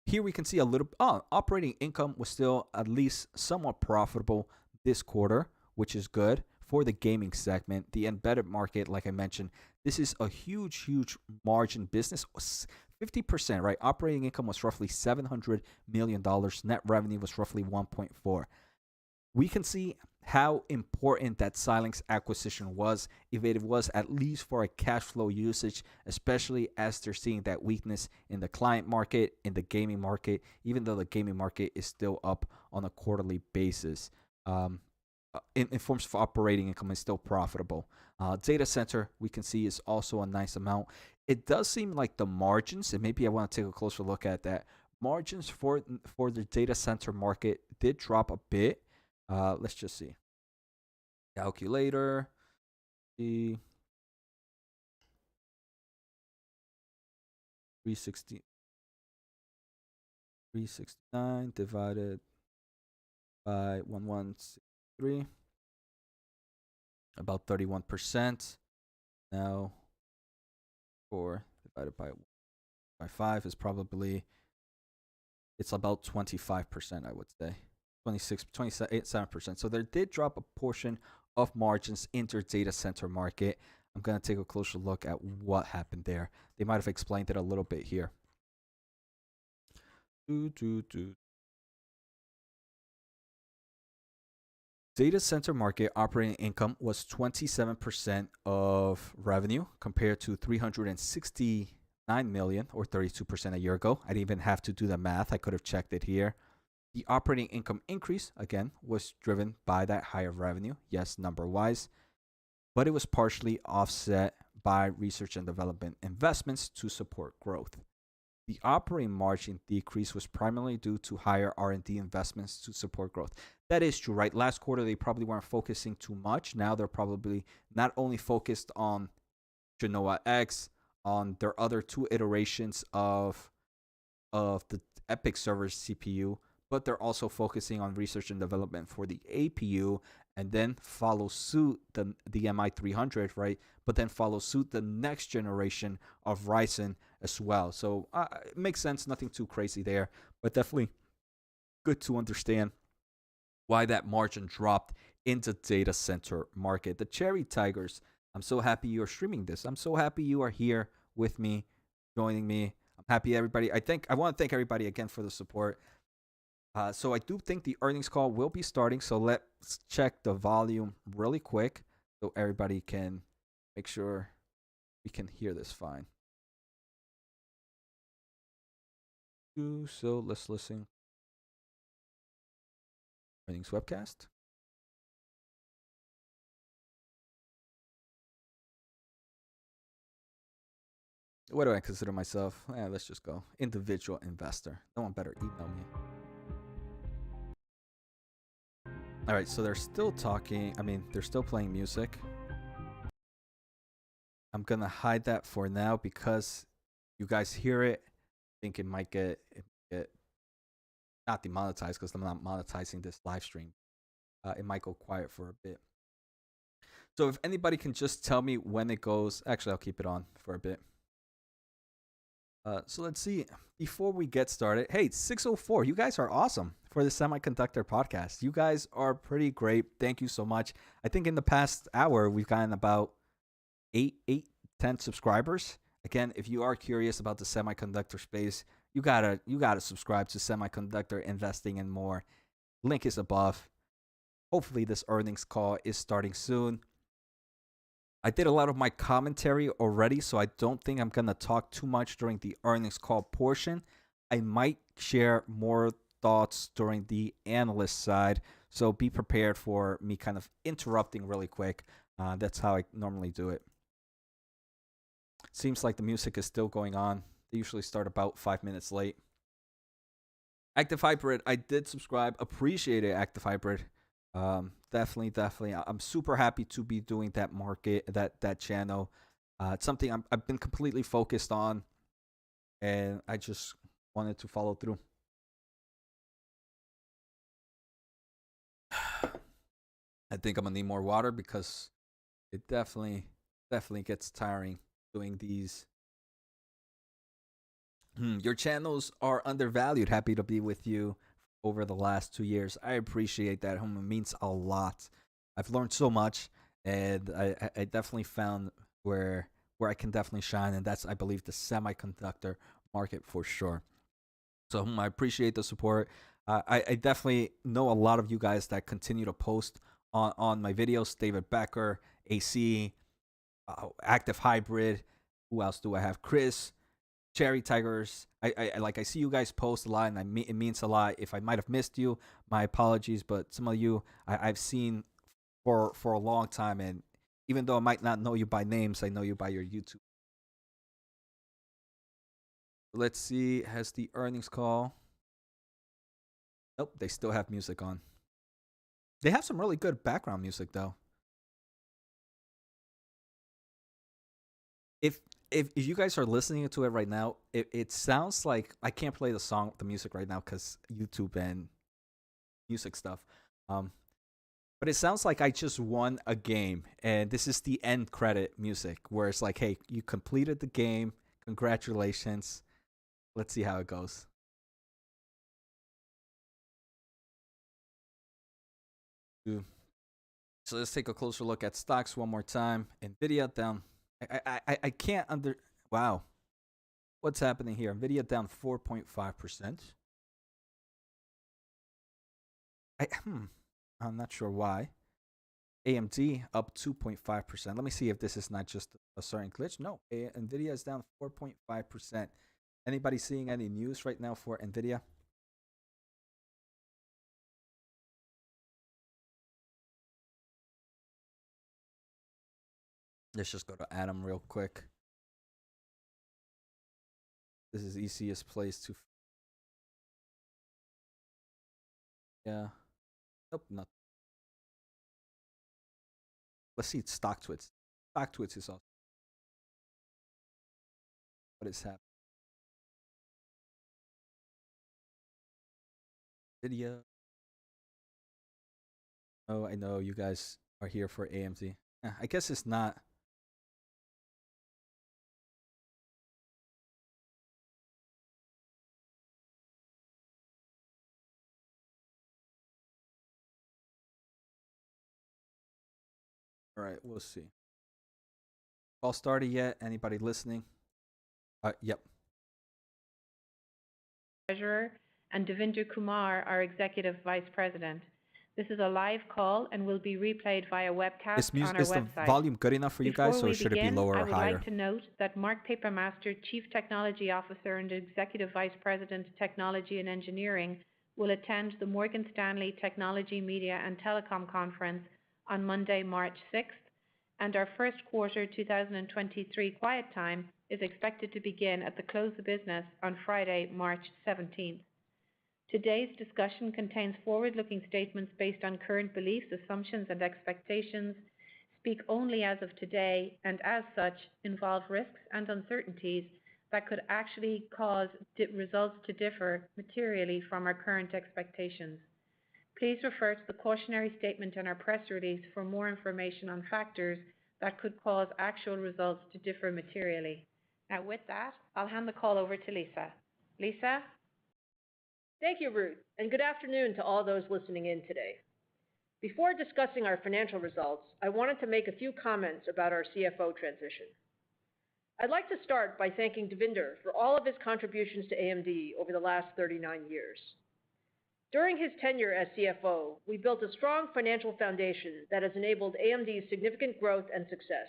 Here we can see a little. Operating income was still at least somewhat profitable this quarter, which is good for the gaming segment. The embedded market, like I mentioned, this is a huge, huge margin business. 50%, right? Operating income was roughly $700 million. Net revenue was roughly 1.4. We can see how important that Xilinx acquisition was if it was at least for a cash flow usage, especially as they're seeing that weakness in the client market, in the gaming market, even though the gaming market is still up on a quarterly basis. In forms of operating income is still profitable. Data center, we can see, is also a nice amount. It does seem like the margins, and maybe I want to take a closer look at that. Margins for the data center market did drop a bit. Let's just see. Calculator. The 360. 369 divided by 1163, about 31%. Now 4 divided by 5 is probably, it's about 25%, I would say. 26, 27%. So there did drop a portion of margins into data center market. I'm going to take a closer look at what happened there. They might have explained it a little bit here. Data center market operating income was 27% of revenue compared to 369 million or 32% a year ago. I didn't even have to do the math. I could have checked it here. The operating income increase, again, was driven by that higher revenue, yes, number-wise, but it was partially offset by research and development investments to support growth. The operating margin decrease was primarily due to higher R&D investments to support growth. That is true, right? Last quarter, they probably weren't focusing too much. Now they're probably not only focused on Genoa X, on their other 2 iterations of the EPYC server's CPU, but they're also focusing on research and development for the APU, and then follow suit the MI300, right? But then follow suit the next generation of Ryzen as well. So it makes sense, nothing too crazy there, but definitely good to understand why that margin dropped into data center market. The Cherry Tigers, I'm so happy you're streaming this. I'm so happy you are here with me, joining me. I'm happy everybody. I want to thank everybody again for the support. So I do think the earnings call will be starting. So let's check the volume really quick so everybody can make sure we can hear this fine. So let's listen. Earnings webcast. What do I consider myself? Let's just go. Individual investor. No one better email me. All right, so they're still talking. I mean, they're still playing music. I'm going to hide that for now because you guys hear it. I think it might get not demonetized because I'm not monetizing this live stream. It might go quiet for a bit. So if anybody can just tell me when it goes. Actually, I'll keep it on for a bit. So let's see. Before we get started, hey, 604, you guys are awesome for the Semiconductor podcast. You guys are pretty great. Thank you so much. I think in the past hour, we've gotten about 10 subscribers. Again, if you are curious about the semiconductor space, you gotta subscribe to Semiconductor Investing and More. Link is above. Hopefully this earnings call is starting soon. I did a lot of my commentary already, so I don't think I'm going to talk too much during the earnings call portion. I might share more thoughts during the analyst side, so be prepared for me kind of interrupting really quick. That's how I normally do it. Seems like the music is still going on. They usually start about 5 minutes late. Active Hybrid, I did subscribe. Appreciate it, Active Hybrid. Definitely. I'm super happy to be doing that market, that channel. It's something I've been completely focused on, and I just wanted to follow through. I think I'm gonna need more water because it definitely gets tiring doing these. Your channels are undervalued. Happy to be with you over the last 2 years. I appreciate that. It means a lot. I've learned so much, and I definitely found where I can definitely shine, and that's, I believe, the semiconductor market for sure. So I appreciate the support. I definitely know a lot of you guys that continue to post on my videos. David Becker, AC, Active Hybrid. Who else do I have? Chris, Cherry Tigers. I see you guys post a lot, and it means a lot. If I might have missed you, my apologies. But some of you I've seen for a long time, and even though I might not know you by names, I know you by your YouTube. Let's see. Has the earnings call? Nope, they still have music on. They have some really good background music though. if you guys are listening to it right now, it sounds like I can't play the music right now because YouTube and music stuff. Um, but it sounds like I just won a game, and this is the end credit music where it's like, hey, you completed the game. Congratulations. Let's see how it goes. So let's take a closer look at stocks one more time. Nvidia down. I can't under. Wow, what's happening here? Nvidia down 4.5%. I'm not sure why. AMD up 2.5%. Let me see if this is not just a certain glitch. No, Nvidia is down 4.5%. Anybody seeing any news right now for Nvidia? Let's just go to Adam real quick. This is easiest place to. Yeah. Nope, not. Let's see stock twits. Stock twits is also what is happening. Nvidia. Oh, I know you guys are here for AMD. I guess it's not. All right, we'll see. Call started yet? Anybody listening? Yep. Treasurer, and Devinder Kumar, our Executive Vice President. This is a live call and will be replayed via webcast on our Is the website. volume good enough for you guys, Before or we should it be begin, lower I or would higher? like to note that Mark Papermaster, Chief Technology Officer and Executive Vice President, Technology and Engineering, will attend the Morgan Stanley Technology, Media and Telecom Conference on Monday, March 6th, and our first quarter 2023 quiet time is expected to begin at the close of business on Friday, March 17th. Today's discussion contains forward-looking statements based on current beliefs, assumptions, and expectations, speak only as of today, and as such, involve risks and uncertainties that could actually cause results to differ materially from our current expectations. Please refer to the cautionary statement in our press release for more information on factors that could cause actual results to differ materially. Now, with that, I'll hand the call over to Lisa. Lisa? Thank you, Ruth, and good afternoon to all those listening in today. Before discussing our financial results, I wanted to make a few comments about our CFO transition. I'd like to start by thanking Devinder for all of his contributions to AMD over the last 39 years. During his tenure as CFO, we built a strong financial foundation that has enabled AMD's significant growth and success.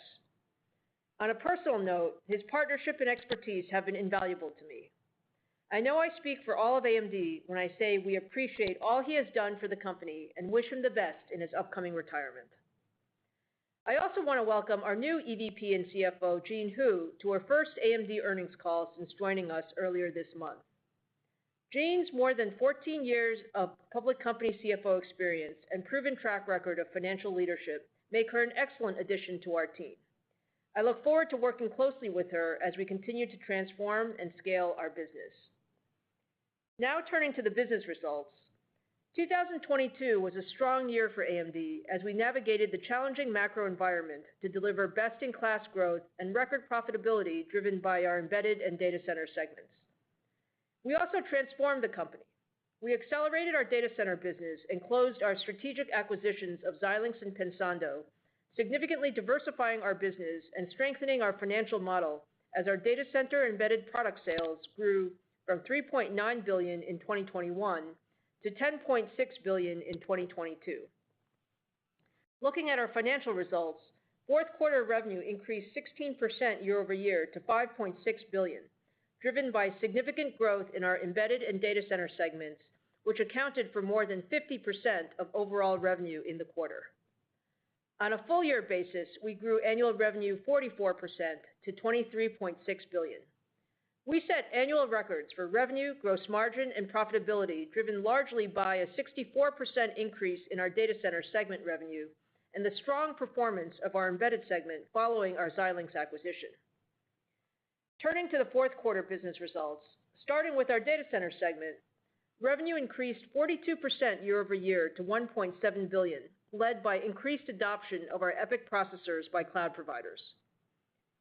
On a personal note, his partnership and expertise have been invaluable to me. I know I speak for all of AMD when I say we appreciate all he has done for the company and wish him the best in his upcoming retirement. I also want to welcome our new EVP and CFO, Jean Hu, to our first AMD earnings call since joining us earlier this month. Jean's more than 14 years of public company CFO experience and proven track record of financial leadership make her an excellent addition to our team. I look forward to working closely with her as we continue to transform and scale our business. Now turning to the business results. 2022 was a strong year for AMD as we navigated the challenging macro environment to deliver best-in-class growth and record profitability driven by our embedded and data center segments. We also transformed the company. We accelerated our data center business and closed our strategic acquisitions of Xilinx and Pensando, significantly diversifying our business and strengthening our financial model as our data center embedded product sales grew from $3.9 billion in 2021 to $10.6 billion in 2022. Looking at our financial results, fourth quarter revenue increased 16% year over year to $5.6 billion, driven by significant growth in our embedded and data center segments, which accounted for more than 50% of overall revenue in the quarter. On a full year basis, we grew annual revenue 44% to $23.6 billion. We set annual records for revenue, gross margin, and profitability, driven largely by a 64% increase in our data center segment revenue and the strong performance of our embedded segment following our Xilinx acquisition. Turning to the fourth quarter business results, starting with our data center segment, revenue increased 42% year over year to $1.7 billion, led by increased adoption of our EPYC processors by cloud providers.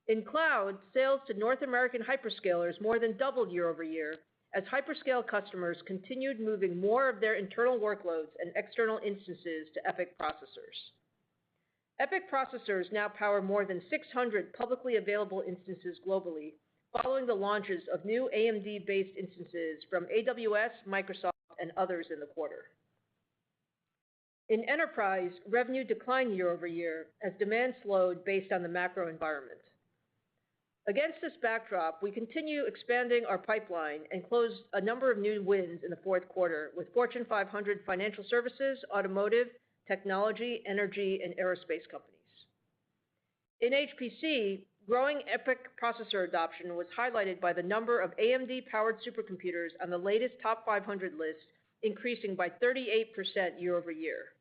In cloud, sales to North American hyperscalers more than doubled year over year as hyperscale customers continued moving more of their internal workloads and external instances to EPYC processors. EPYC processors now power more than 600 publicly available instances globally, following the launches of new AMD-based instances from AWS, Microsoft, and others in the quarter. In enterprise, revenue declined year over year as demand slowed based on the macro environment. Against this backdrop, we continue expanding our pipeline and closed a number of new wins in the fourth quarter with Fortune 500 financial services, automotive, technology, energy, and aerospace companies. In HPC, growing EPYC processor adoption was highlighted by the number of AMD-powered supercomputers on the latest top 500 list increasing by 38% year over year.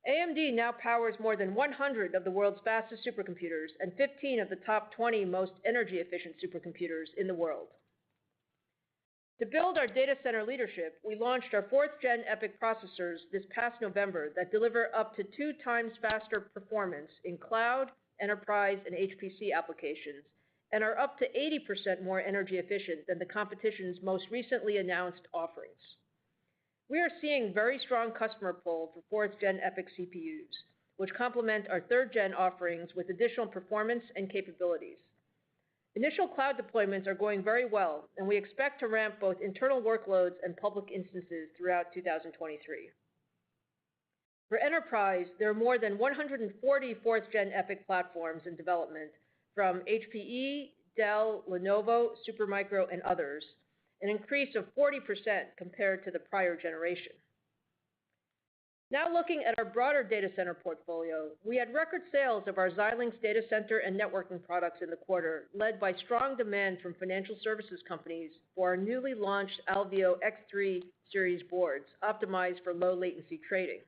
AMD now powers more than 100 of the world's fastest supercomputers and 15 of the top 20 most energy-efficient supercomputers in the world. To build our data center leadership, we launched our 4th-gen EPYC processors this past November that deliver up to 2 times faster performance in cloud, enterprise, and HPC applications, and are up to 80% more energy efficient than the competition's most recently announced offerings. We are seeing very strong customer pull for 4th-gen EPYC CPUs, which complement our 3rd-gen offerings with additional performance and capabilities. Initial cloud deployments are going very well, and we expect to ramp both internal workloads and public instances throughout 2023. For enterprise, there are more than 140 4th-gen EPYC platforms in development from HPE, Dell, Lenovo, Supermicro, and others, an increase of 40% compared to the prior generation. Now looking at our broader data center portfolio, we had record sales of our Xilinx data center and networking products in the quarter, led by strong demand from financial services companies for our newly launched Alveo X3 series boards, optimized for low latency trading.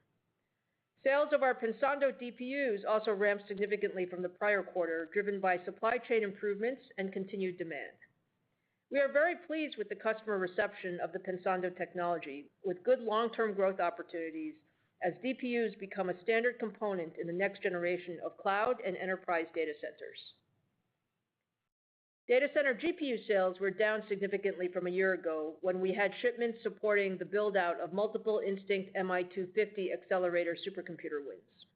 Sales of our Pensando DPUs also ramped significantly from the prior quarter, driven by supply chain improvements and continued demand. We are very pleased with the customer reception of the Pensando technology, with good long-term growth opportunities as DPUs become a standard component in the next generation of cloud and enterprise data centers. Data center GPU sales were down significantly from a year ago when we had shipments supporting the build-out of multiple Instinct MI250 accelerator supercomputer wins.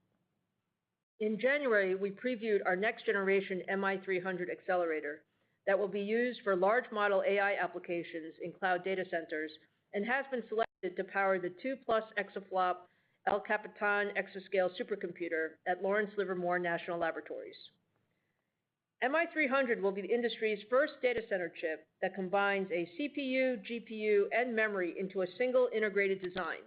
In January, we previewed our next generation MI300 accelerator that will be used for large model AI applications in cloud data centers and has been selected to power the 2+ exaflop El Capitan exascale supercomputer at Lawrence Livermore National Laboratories. MI300 will be the industry's first data center chip that combines a CPU, GPU, and memory into a single integrated design,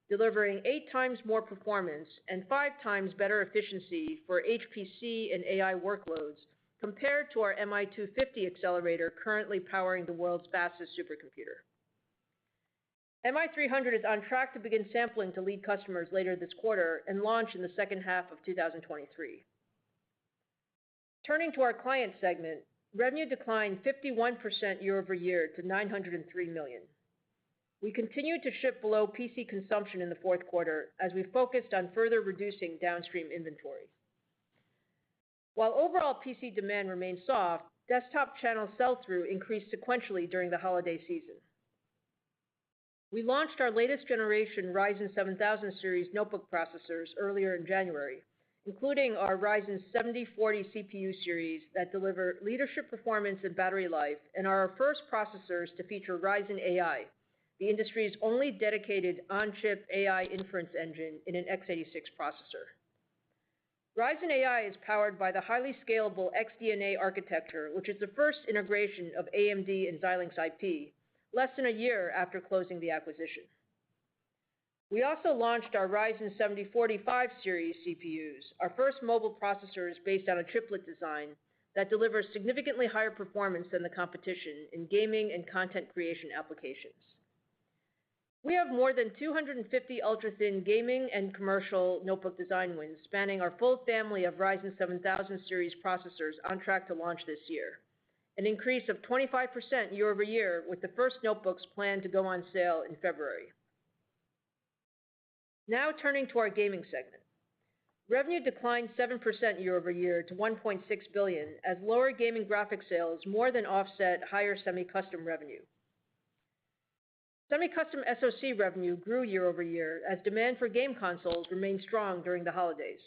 delivering 8 times more performance and 5 times better efficiency for HPC and AI workloads compared to our MI250 accelerator currently powering the world's fastest supercomputer. MI300 is on track to begin sampling to lead customers later this quarter and launch in the second half of 2023. Turning to our client segment, revenue declined 51% year over year to $903 million. We continued to ship below PC consumption in the fourth quarter as we focused on further reducing downstream inventory. While overall PC demand remained soft, desktop channel sell-through increased sequentially during the holiday season. We launched our latest generation Ryzen 7000 series notebook processors earlier in January, including our Ryzen 7040 CPU series that deliver leadership performance and battery life and are our first processors to feature Ryzen AI, the industry's only dedicated on-chip AI inference engine in an x86 processor. Ryzen AI is powered by the highly scalable XDNA architecture, which is the first integration of AMD and Xilinx IP, less than a year after closing the acquisition. We also launched our Ryzen 7045 series CPUs, our first mobile processors based on a triplet design that delivers significantly higher performance than the competition in gaming and content creation applications. We have more than 250 ultra-thin gaming and commercial notebook design wins spanning our full family of Ryzen 7000 series processors on track to launch this year, an increase of 25% year over year, with the first notebooks planned to go on sale in February. Now turning to our gaming segment. Revenue declined 7% year over year to $1.6 billion, as lower gaming graphics sales more than offset higher semi-custom revenue. Semi-custom SoC revenue grew year over year as demand for game consoles remained strong during the holidays.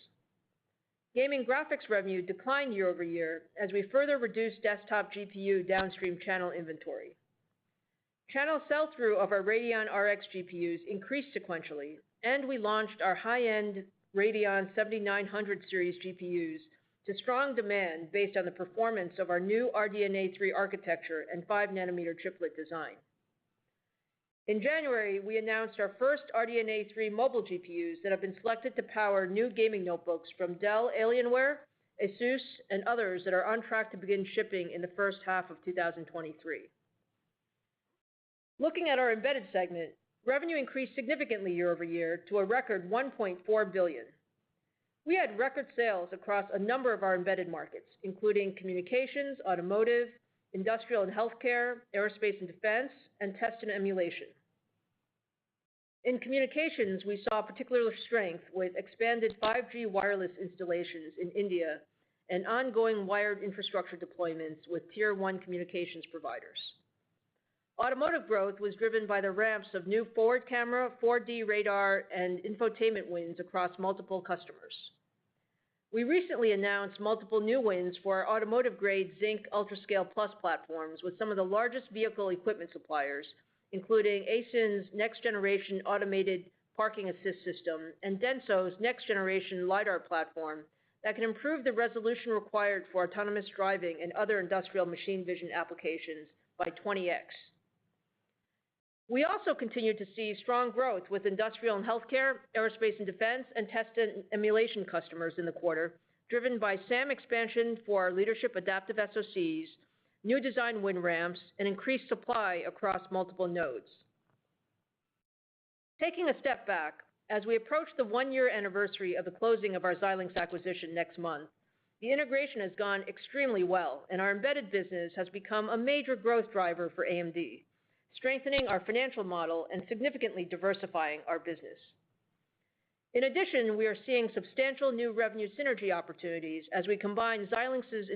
Gaming graphics revenue declined year over year as we further reduced desktop GPU downstream channel inventory. Channel sell-through of our Radeon RX GPUs increased sequentially, and we launched our high-end Radeon 7900 series GPUs to strong demand based on the performance of our new RDNA 3 architecture and 5nm chiplet design. In January, we announced our first RDNA 3 mobile GPUs that have been selected to power new gaming notebooks from Dell, Alienware, Asus, and others that are on track to begin shipping in the first half of 2023. Looking at our embedded segment, revenue increased significantly year over year to a record $1.4 billion. We had record sales across a number of our embedded markets, including communications, automotive, industrial and healthcare, aerospace and defense, and test and emulation. In communications, we saw particular strength with expanded 5G wireless installations in India and ongoing wired infrastructure deployments with Tier 1 communications providers. Automotive growth was driven by the ramps of new forward camera, 4D radar, and infotainment wins across multiple customers. We recently announced multiple new wins for our automotive-grade Zinc UltraScale Plus platforms with some of the largest vehicle equipment suppliers, including ASIN's next-generation automated parking assist system and Denso's next-generation LiDAR platform that can improve the resolution required for autonomous driving and other industrial machine vision applications by 20x. We also continue to see strong growth with industrial and healthcare, aerospace and defense, and test and emulation customers in the quarter, driven by SAM expansion for our leadership adaptive SoCs, new design win ramps, and increased supply across multiple nodes. Taking a step back, as we approach the one-year anniversary of the closing of our Xilinx acquisition next month, the integration has gone extremely well, and our embedded business has become a major growth driver for AMD, strengthening our financial model and significantly diversifying our business. In addition, we are seeing substantial new revenue synergy opportunities as we combine Xilinx's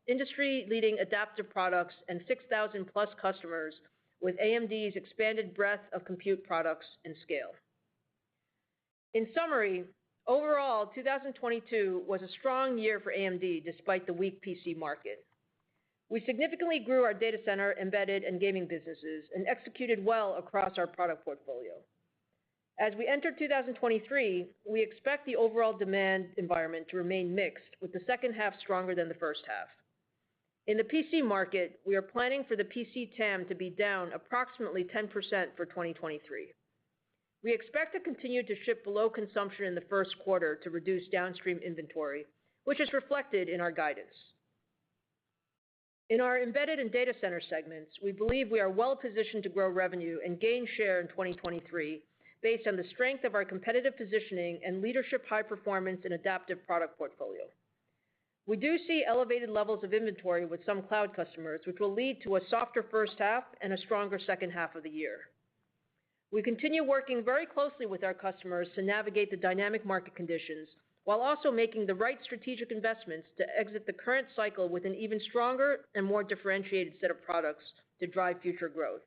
industry-leading adaptive products and 6,000-plus customers with AMD's expanded breadth of compute products and scale. In summary, overall, 2022 was a strong year for AMD despite the weak PC market. We significantly grew our data center, embedded, and gaming businesses and executed well across our product portfolio. As we enter 2023, we expect the overall demand environment to remain mixed, with the second half stronger than the first half. In the PC market, we are planning for the PC TAM to be down approximately 10% for 2023. We expect to continue to ship below consumption in the first quarter to reduce downstream inventory, which is reflected in our guidance. In our embedded and data center segments, we believe we are well positioned to grow revenue and gain share in 2023 based on the strength of our competitive positioning and leadership high performance and adaptive product portfolio. We do see elevated levels of inventory with some cloud customers, which will lead to a softer first half and a stronger second half of the year. We continue working very closely with our customers to navigate the dynamic market conditions, while also making the right strategic investments to exit the current cycle with an even stronger and more differentiated set of products to drive future growth.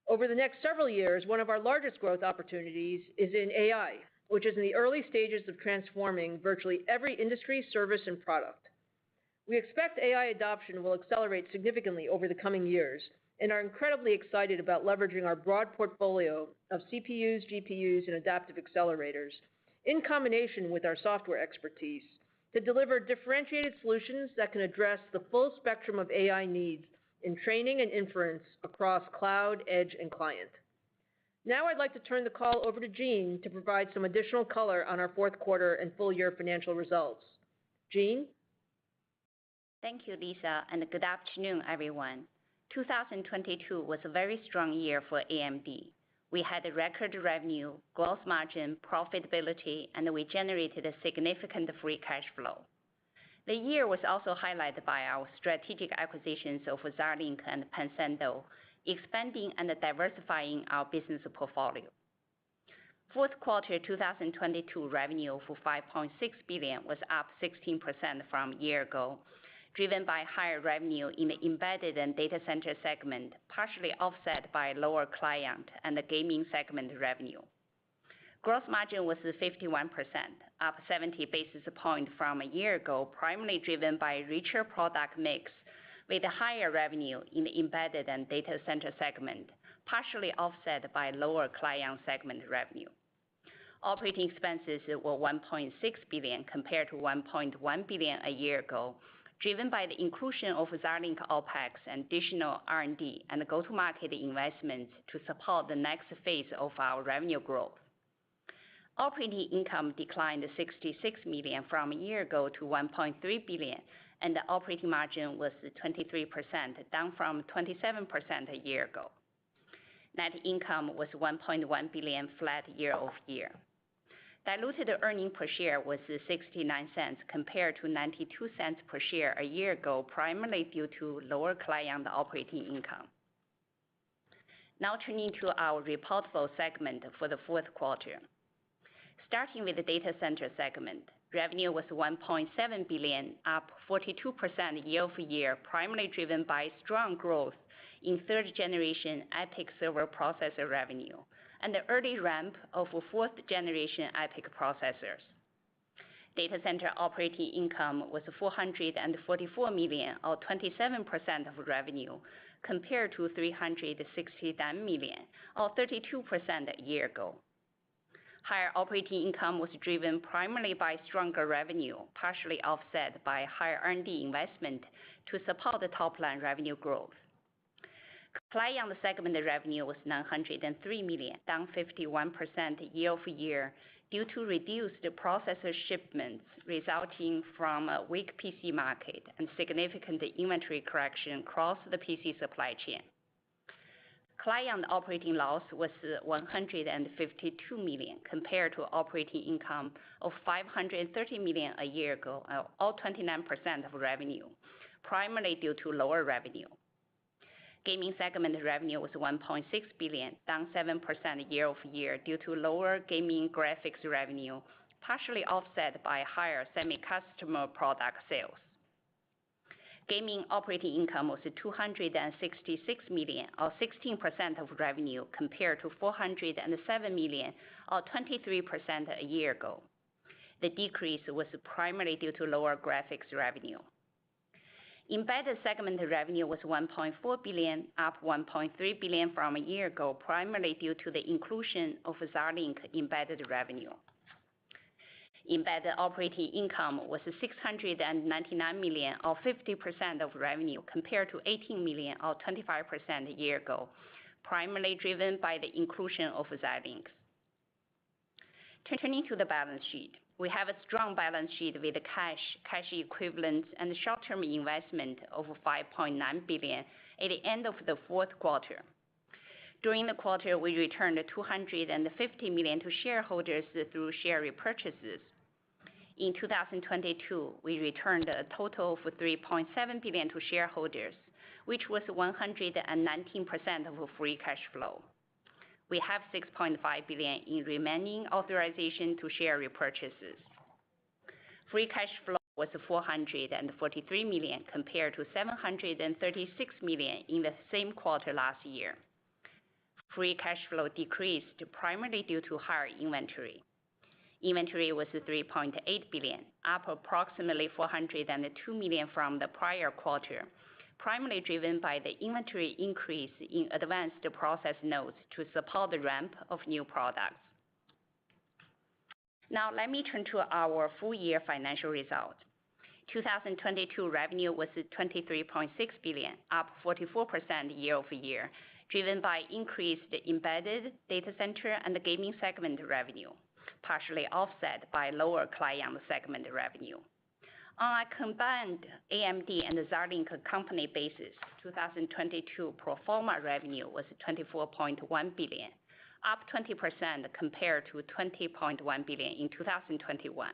Over the next several years, one of our largest growth opportunities is in AI, which is in the early stages of transforming virtually every industry, service, and product. We expect AI adoption will accelerate significantly over the coming years and are incredibly excited about leveraging our broad portfolio of CPUs, GPUs, and adaptive accelerators in combination with our software expertise to deliver differentiated solutions that can address the full spectrum of AI needs in training and inference across cloud, edge, and client. Now I'd like to turn the call over to Jean to provide some additional color on our fourth quarter and full year financial results. Jean? Thank you, Lisa, and good afternoon, everyone. 2022 was a very strong year for AMD. We had a record revenue, gross margin, profitability, and we generated a significant free cash flow. The year was also highlighted by our strategic acquisitions of Xilinx and Pensando, expanding and diversifying our business portfolio. Fourth quarter 2022 revenue for $5.6 billion was up 16% from a year ago, driven by higher revenue in the embedded and data center segment, partially offset by lower client and the gaming segment revenue. Gross margin was 51%, up 70 basis points from a year ago, primarily driven by richer product mix with higher revenue in the embedded and data center segment, partially offset by lower client segment revenue. Operating expenses were $1.6 billion compared to $1.1 billion a year ago, driven by the inclusion of Xilinx OpEx and additional R&D and go-to-market investments to support the next phase of our revenue growth. Operating income declined $66 million from a year ago to $1.3 billion, and the operating margin was 23%, down from 27% a year ago. Net income was $1.1 billion, flat year-over-year. Diluted earnings per share was 69 cents compared to 92 cents per share a year ago, primarily due to lower client operating income. Now turning to our reportable segment for the fourth quarter. Starting with the data center segment, revenue was $1.7 billion, up 42% year-over-year, primarily driven by strong growth in third-generation EPYC server processor revenue and the early ramp of fourth-generation EPYC processors. Data center operating income was $444 million, or 27% of revenue, compared to $369 million, or 32% a year ago. Higher operating income was driven primarily by stronger revenue, partially offset by higher R&D investment to support the top-line revenue growth. Client segment revenue was $903 million, down 51% year-over-year due to reduced processor shipments resulting from a weak PC market and significant inventory correction across the PC supply chain. Client operating loss was $152 million compared to operating income of $530 million a year ago, or 29% of revenue, primarily due to lower revenue. Gaming segment revenue was $1.6 billion, down 7% year-over-year due to lower gaming graphics revenue, partially offset by higher semi-custom product sales. Gaming operating income was $266 million, or 16% of revenue, compared to $407 million, or 23% a year ago. The decrease was primarily due to lower graphics revenue. Embedded segment revenue was $1.4 billion, up $1.3 billion from a year ago, primarily due to the inclusion of Xilinx embedded revenue. Embedded operating income was $699 million, or 50% of revenue, compared to $18 million, or 25% a year ago, primarily driven by the inclusion of Xilinx. Turning to the balance sheet. We have a strong balance sheet with cash equivalents, and short-term investment of $5.9 billion at the end of the fourth quarter. During the quarter, we returned $250 million to shareholders through share repurchases. In 2022, we returned a total of $3.7 billion to shareholders, which was 119% of free cash flow. We have $6.5 billion in remaining authorization to share repurchases. Free cash flow was $443 million compared to $736 million in the same quarter last year. Free cash flow decreased primarily due to higher inventory. Inventory was $3.8 billion, up approximately $402 million from the prior quarter, primarily driven by the inventory increase in advanced process nodes to support the ramp of new products. Now let me turn to our full year financial results. 2022 revenue was $23.6 billion, up 44% year-over-year, driven by increased embedded data center and the gaming segment revenue, partially offset by lower client segment revenue. On a combined AMD and Xilinx company basis, 2022 pro forma revenue was $24.1 billion, up 20% compared to $20.1 billion in 2021.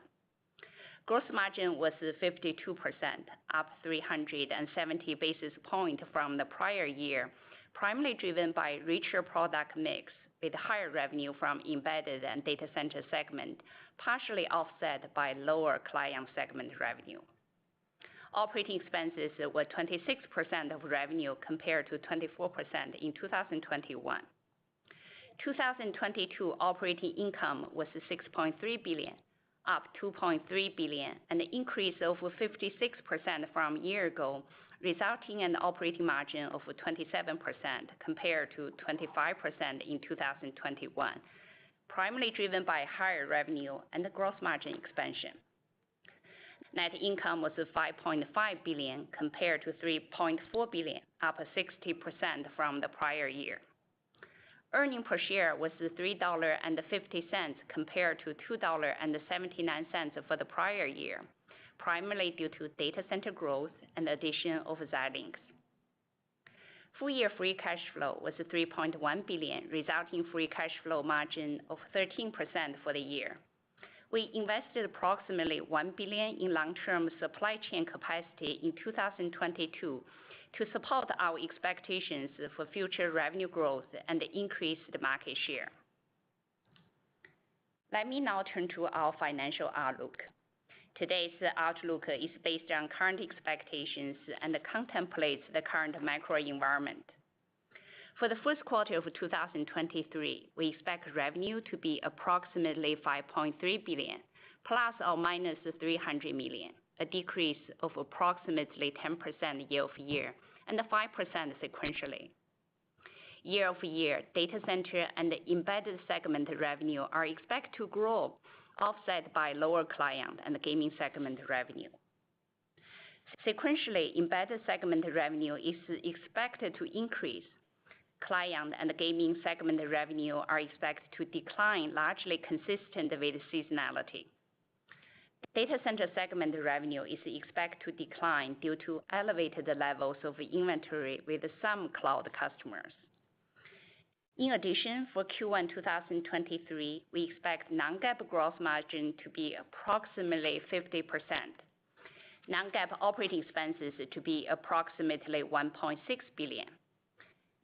Gross margin was 52%, up 370 basis points from the prior year, primarily driven by richer product mix with higher revenue from embedded and data center segment, partially offset by lower client segment revenue. Operating expenses were 26% of revenue compared to 24% in 2021. 2022 operating income was $6.3 billion, up $2.3 billion, an increase of 56% from a year ago, resulting in an operating margin of 27% compared to 25% in 2021, primarily driven by higher revenue and the gross margin expansion. Net income was $5.5 billion compared to $3.4 billion, up 60% from the prior year. Earnings per share was $3.50 compared to $2.79 for the prior year, primarily due to data center growth and the addition of Xilinx. Full-year free cash flow was $3.1 billion, resulting in free cash flow margin of 13% for the year. We invested approximately $1 billion in long-term supply chain capacity in 2022 to support our expectations for future revenue growth and increased market share. Let me now turn to our financial outlook. Today's outlook is based on current expectations and contemplates the current macro environment. For the first quarter of 2023, we expect revenue to be approximately $5.3 billion, ±$300 million, a decrease of approximately 10% year-over-year and 5% sequentially. Year-over-year, data center and embedded segment revenue are expected to grow, offset by lower client and gaming segment revenue. Sequentially, embedded segment revenue is expected to increase. Client and gaming segment revenue are expected to decline, largely consistent with seasonality. Data center segment revenue is expected to decline due to elevated levels of inventory with some cloud customers. In addition, for Q1 2023, we expect non-GAAP gross margin to be approximately 50%. Non-GAAP operating expenses to be approximately $1.6 billion.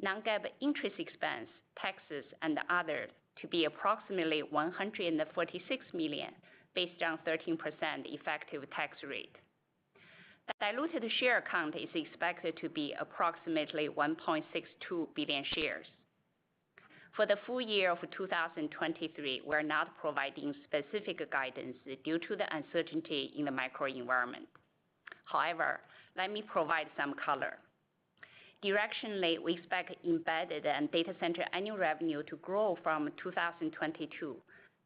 Non-GAAP interest expense, taxes, and other to be approximately $146 million based on 13% effective tax rate. The diluted share count is expected to be approximately 1.62 billion shares. For the full year of 2023, we're not providing specific guidance due to the uncertainty in the macro environment. However, let me provide some color. Directionally, we expect embedded and data center annual revenue to grow from 2022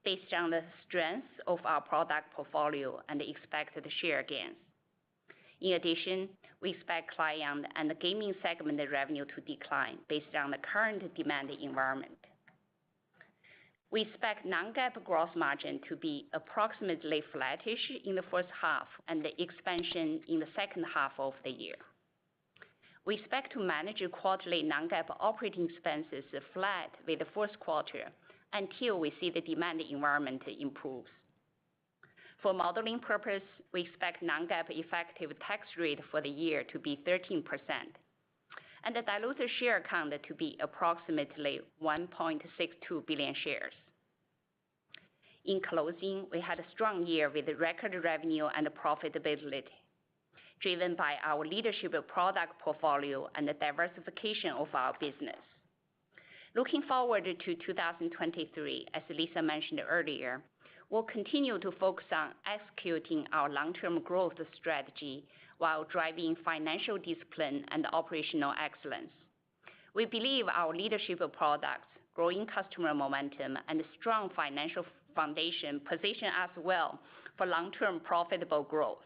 based on the strength of our product portfolio and expected share gains. In addition, we expect client and gaming segment revenue to decline based on the current demand environment. We expect non-GAAP gross margin to be approximately flattish in the first half and the expansion in the second half of the year. We expect to manage quarterly non-GAAP operating expenses flat with the first quarter until we see the demand environment improves. For modeling purpose, we expect non-GAAP effective tax rate for the year to be 13%, and the diluted share count to be approximately 1.62 billion shares. In closing, we had a strong year with record revenue and profitability, driven by our leadership of product portfolio and the diversification of our business. Looking forward to 2023, as Lisa mentioned earlier, we'll continue to focus on executing our long-term growth strategy while driving financial discipline and operational excellence. We believe our leadership of products, growing customer momentum, and strong financial foundation position us well for long-term profitable growth.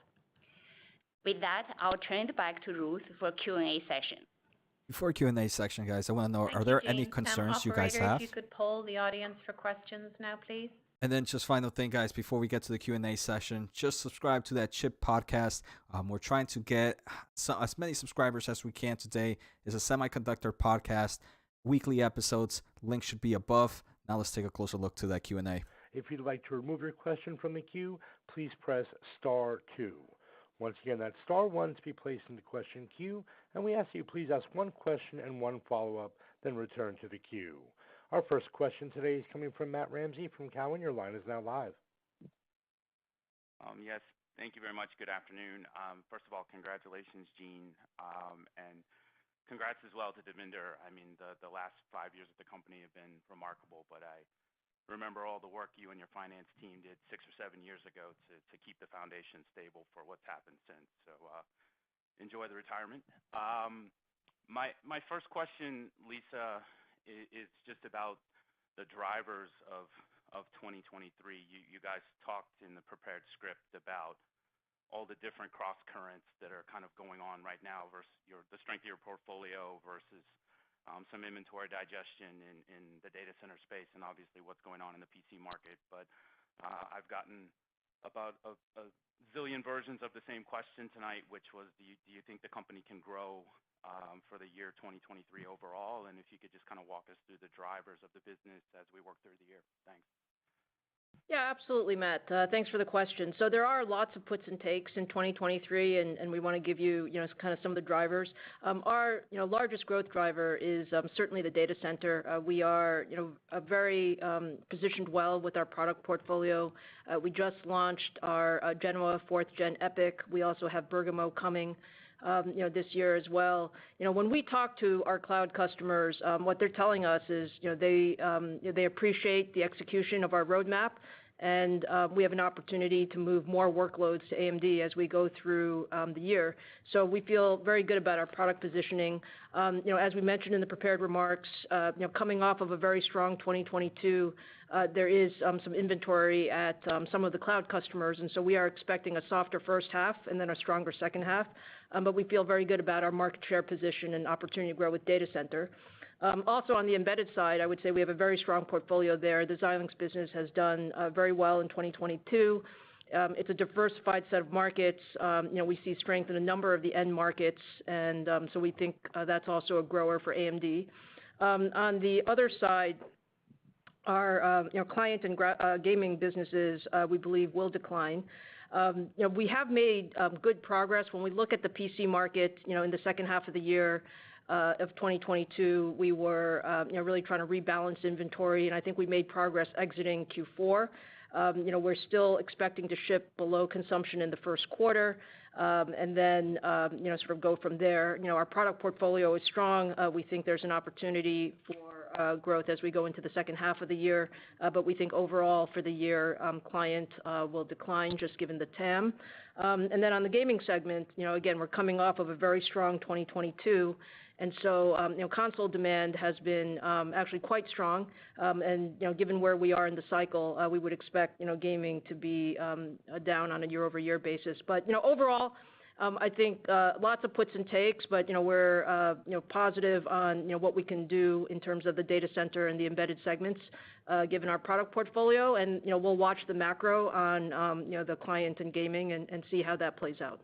With that, I'll turn it back to Ruth for Q&A session. Before Q&A section, guys, I want to know, are there any concerns you guys have? If you could poll the audience for questions now, please. And then just final thing, guys, before we get to the Q&A session, just subscribe to that Chip podcast. We're trying to get as many subscribers as we can today. It's a semiconductor podcast, weekly episodes. Link should be above. Now let's take a closer look to that Q&A. If you'd like to remove your question from the queue, please press star 2. Once again, that's star 1 to be placed in the question queue, and we ask that you please ask one question and one follow-up, then return to the queue. Our first question today is coming from Matt Ramsey from Cowen. Your line is now live. Yes, thank you very much. Good afternoon. First of all, congratulations, Jean, and congrats as well to Devinder. I mean, the last 5 years of the company have been remarkable, but I remember all the work you and your finance team did 6 or 7 years ago to keep the foundation stable for what's happened since. So enjoy the retirement. My first question, Lisa, is just about the drivers of 2023. You guys talked in the prepared script about all the different cross currents that are kind of going on right now versus the strength of your portfolio versus some inventory digestion in the data center space and obviously what's going on in the PC market. But I've gotten about a zillion versions of the same question tonight, which was, do you think the company can grow for the year 2023 overall? And if you could just kind of walk us through the drivers of the business as we work through the year. Thanks. Yeah, absolutely, Matt. Thanks for the question. So there are lots of puts and takes in 2023, and we want to give you, kind of some of the drivers. Our, largest growth driver is certainly the data center. We are, very positioned well with our product portfolio. We just launched our Genoa 4th Gen EPYC. We also have Bergamo coming, this year as well. When we talk to our cloud customers, what they're telling us is, they appreciate the execution of our roadmap, and we have an opportunity to move more workloads to AMD as we go through the year. So we feel very good about our product positioning. As we mentioned in the prepared remarks, coming off of a very strong 2022, there is some inventory at some of the cloud customers, and so we are expecting a softer first half and then a stronger second half. But we feel very good about our market share position and opportunity to grow with data center. Also on the embedded side, I would say we have a very strong portfolio there. The Xilinx business has done very well in 2022. It's a diversified set of markets. We see strength in a number of the end markets, and so we think that's also a grower for AMD. On the other side, our client and gaming businesses, we believe will decline. We have made good progress. When we look at the PC market, in the second half of the year of 2022, we were really trying to rebalance inventory, and I think we made progress exiting Q4. We're still expecting to ship below consumption in the first quarter, and then sort of go from there. Our product portfolio is strong. We think there's an opportunity for growth as we go into the second half of the year, but we think overall for the year, client will decline just given the TAM. And then on the gaming segment, again, we're coming off of a very strong 2022, and so console demand has been actually quite strong. And given where we are in the cycle, we would expect gaming to be down on a year-over-year basis. But overall, I think lots of puts and takes, but we're positive on what we can do in terms of the data center and the embedded segments, given our product portfolio, and we'll watch the macro on the client and gaming and see how that plays out.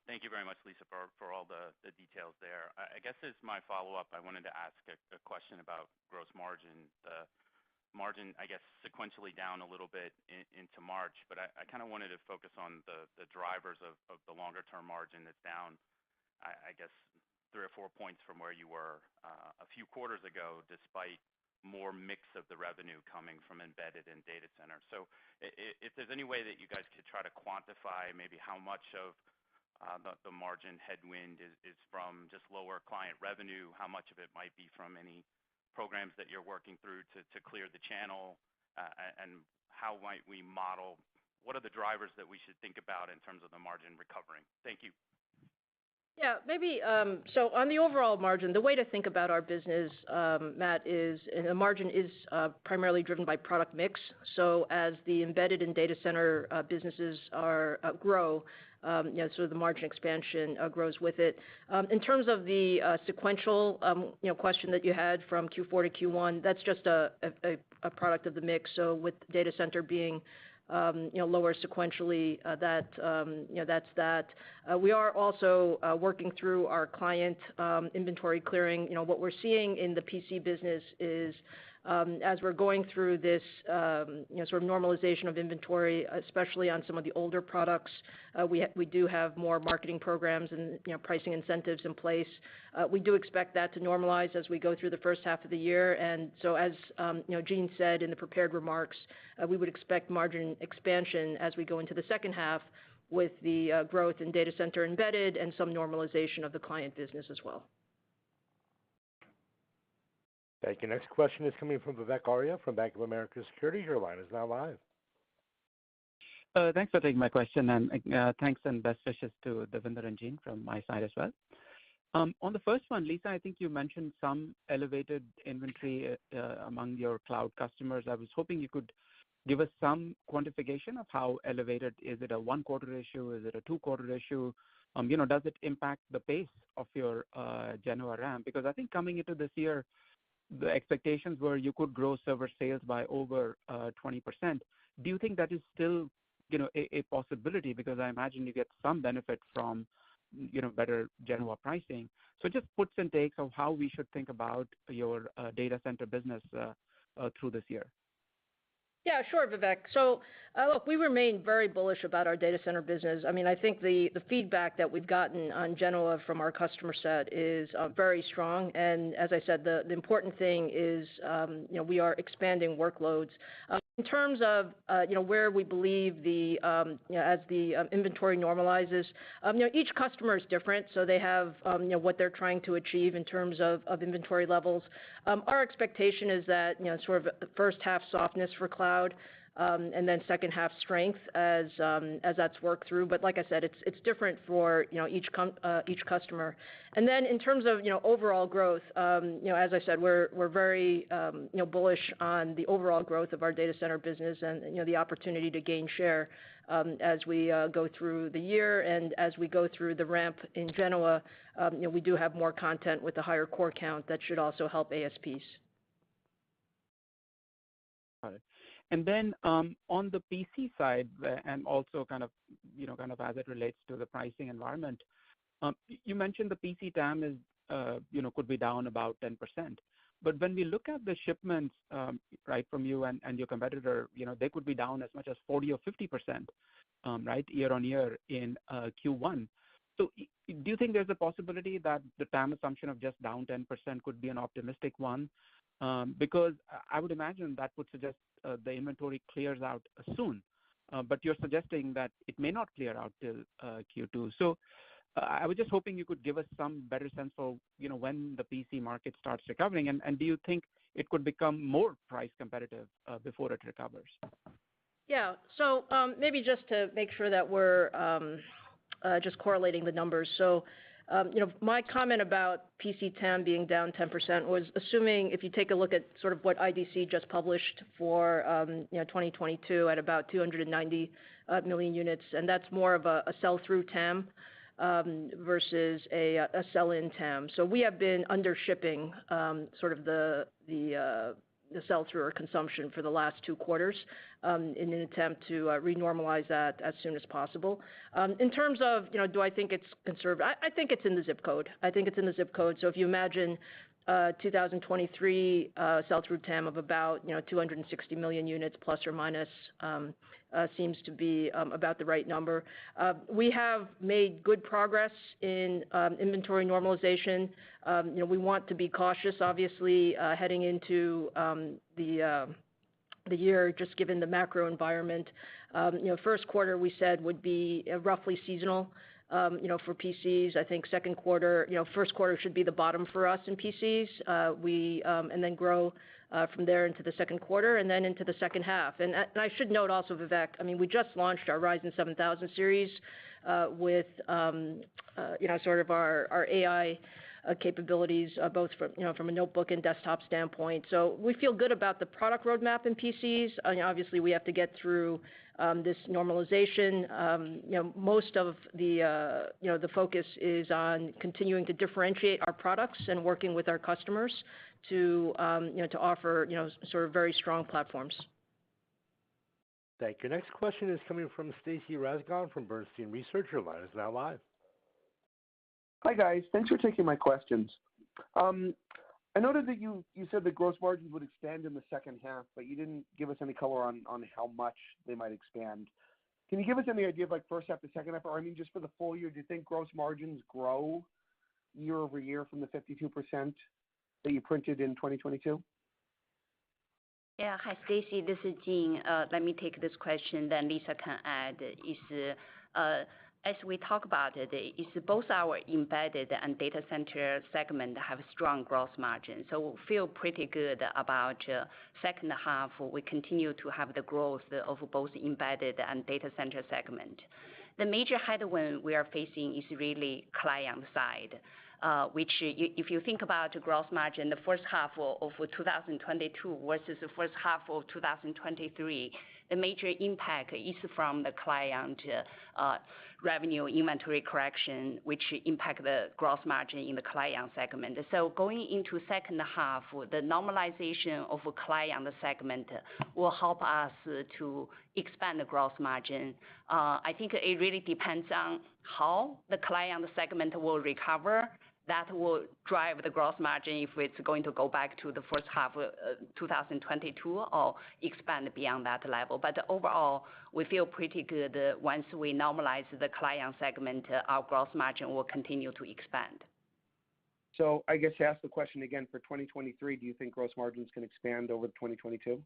Thank you very much, Lisa, for all the details there. I guess as my follow-up, I wanted to ask a question about gross margin. The margin, I guess, sequentially down a little bit into March, but I kind of wanted to focus on the drivers of the longer-term margin that's down, I guess, 3 or 4 points from where you were a few quarters ago, despite more mix of the revenue coming from embedded and data center. So if there's any way that you guys could try to quantify maybe how much of the margin headwind is from just lower client revenue, how much of it might be from any programs that you're working through to clear the channel, and how might we model, what are the drivers that we should think about in terms of the margin recovering? Thank you. Yeah, maybe, so on the overall margin, the way to think about our business, Matt, is the margin is primarily driven by product mix. So as the embedded and data center businesses grow, so the margin expansion grows with it. In terms of the sequential question that you had from Q4 to Q1, that's just a product of the mix. So with data center being lower sequentially, that's that. We are also working through our client inventory clearing. What we're seeing in the PC business is as we're going through this, sort of normalization of inventory, especially on some of the older products. We do have more marketing programs and, pricing incentives in place. We do expect that to normalize as we go through the first half of the year. And so as, Jean said in the prepared remarks, we would expect margin expansion as we go into the second half with the growth in data center embedded and some normalization of the client business as well. Thank you. Next question is coming from Vivek Arya from Bank of America Securities. Your line is now live. Thanks for taking my question, and thanks and best wishes to Devinder and Jean from my side as well. On the first one, Lisa, I think you mentioned some elevated inventory among your cloud customers. I was hoping you could give us some quantification of how elevated. Is it a 1-quarter issue? Is it a 2-quarter issue? Does it impact the pace of your Genoa ramp? Because I think coming into this year, the expectations were you could grow server sales by over 20%. Do you think that is still, a possibility? Because I imagine you get some benefit from, better Genoa pricing. So just puts and takes of how we should think about your data center business through this year. Yeah, sure, Vivek. So, look, we remain very bullish about our data center business. I mean, I think the feedback that we've gotten on Genoa from our customer set is very strong. And as I said, the important thing is, we are expanding workloads. In terms of, where we believe the, as the inventory normalizes, each customer is different, so they have, what they're trying to achieve in terms of inventory levels. Our expectation is that, sort of first half softness for cloud, and then second half strength as that's worked through. But like I said, it's different for, each customer. And then in terms of, overall growth, as I said, we're very, bullish on the overall growth of our data center business and, the opportunity to gain share, as we go through the year and as we go through the ramp in Genoa. We do have more content with the higher core count that should also help ASPs. Got it. And then on the PC side, and also kind of as it relates to the pricing environment, you mentioned the PC TAM is, could be down about 10%. But when we look at the shipments, right, from you and your competitor, they could be down as much as 40 or 50%, right, year on year in Q1. So do you think there's a possibility that the TAM assumption of just down 10% could be an optimistic one? Because I would imagine that would suggest the inventory clears out soon, but you're suggesting that it may not clear out till Q2. So I was just hoping you could give us some better sense for, when the PC market starts recovering, and do you think it could become more price competitive before it recovers? Yeah. So maybe just to make sure that we're just correlating the numbers. So, my comment about PC TAM being down 10% was assuming if you take a look at sort of what IDC just published for, 2022 at about 290 million units, and that's more of a sell-through TAM versus a sell-in TAM. So we have been under shipping sort of the sell-through or consumption for the last 2 quarters in an attempt to renormalize that as soon as possible. In terms of, do I think it's conservative? I think it's in the zip code. I think it's in the zip code. So if you imagine 2023 sell-through TAM of about, 260 million units plus or minus, seems to be about the right number. We have made good progress in inventory normalization. We want to be cautious, obviously, heading into the year, just given the macro environment. First quarter we said would be roughly seasonal, for PCs. I think second quarter, first quarter should be the bottom for us in PCs. And then grow from there into the second quarter and then into the second half. And I should note also, Vivek, I mean, we just launched our Ryzen 7000 series with, sort of our AI capabilities, both from a notebook and desktop standpoint. So we feel good about the product roadmap in PCs. Obviously, we have to get through this normalization. Most of the focus is on continuing to differentiate our products and working with our customers to offer, sort of very strong platforms. Thank you. Next question is coming from Stacy Rasgon from Bernstein Research. Your line is now live. Hi, guys. Thanks for taking my questions. I I noted that you said that gross margins would expand in the second half, but you didn't give us any color on how much they might expand. Can you give us any idea of like first half to second half, or I mean just for the full year? Do you think gross margins grow year over year from the 52% that you printed in 2022? Yeah. Hi, Stacy. This is Jean. Let me take this question, then Lisa can add. As we talk about it, is both our embedded and data center segment have strong gross margin. So we feel pretty good about second half. We continue to have the growth of both embedded and data center segment. The major headwind we are facing is really client side, which if you think about gross margin, the first half of 2022 versus the first half of 2023, the major impact is from the client revenue inventory correction, which impact the gross margin in the client segment. So going into second half, the normalization of a client segment will help us to expand the gross margin. I think it really depends on how the client segment will recover. That will drive the gross margin if it's going to go back to the first half of 2022 or expand beyond that level. But overall, we feel pretty good. Once we normalize the client segment, our gross margin will continue to expand. So I guess to ask the question again, for 2023, do you think gross margins can expand over 2022?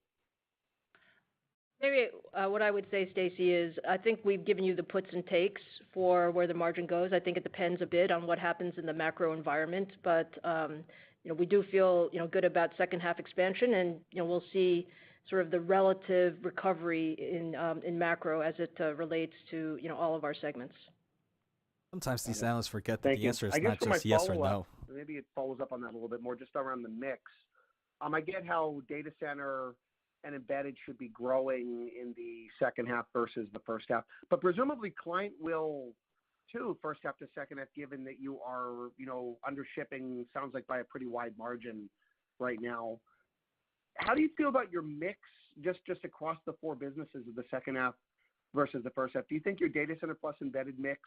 Maybe what I would say, Stacy, is I think we've given you the puts and takes for where the margin goes. I think it depends a bit on what happens in the macro environment, but we do feel good about second half expansion, and we'll see sort of the relative recovery in macro as it relates to all of our segments. Sometimes these analysts forget that Thank the you. answer is I guess not for just my yes or no. follow-up, maybe it follows up on that a little bit more, just around the mix. I get how data center and embedded should be growing in the second half versus the first half, but presumably client will too, first half to second half, given that you are, under shipping, sounds like by a pretty wide margin right now. How do you feel about your mix just across the four businesses of the second half versus the first half? Do you think your data center plus embedded mix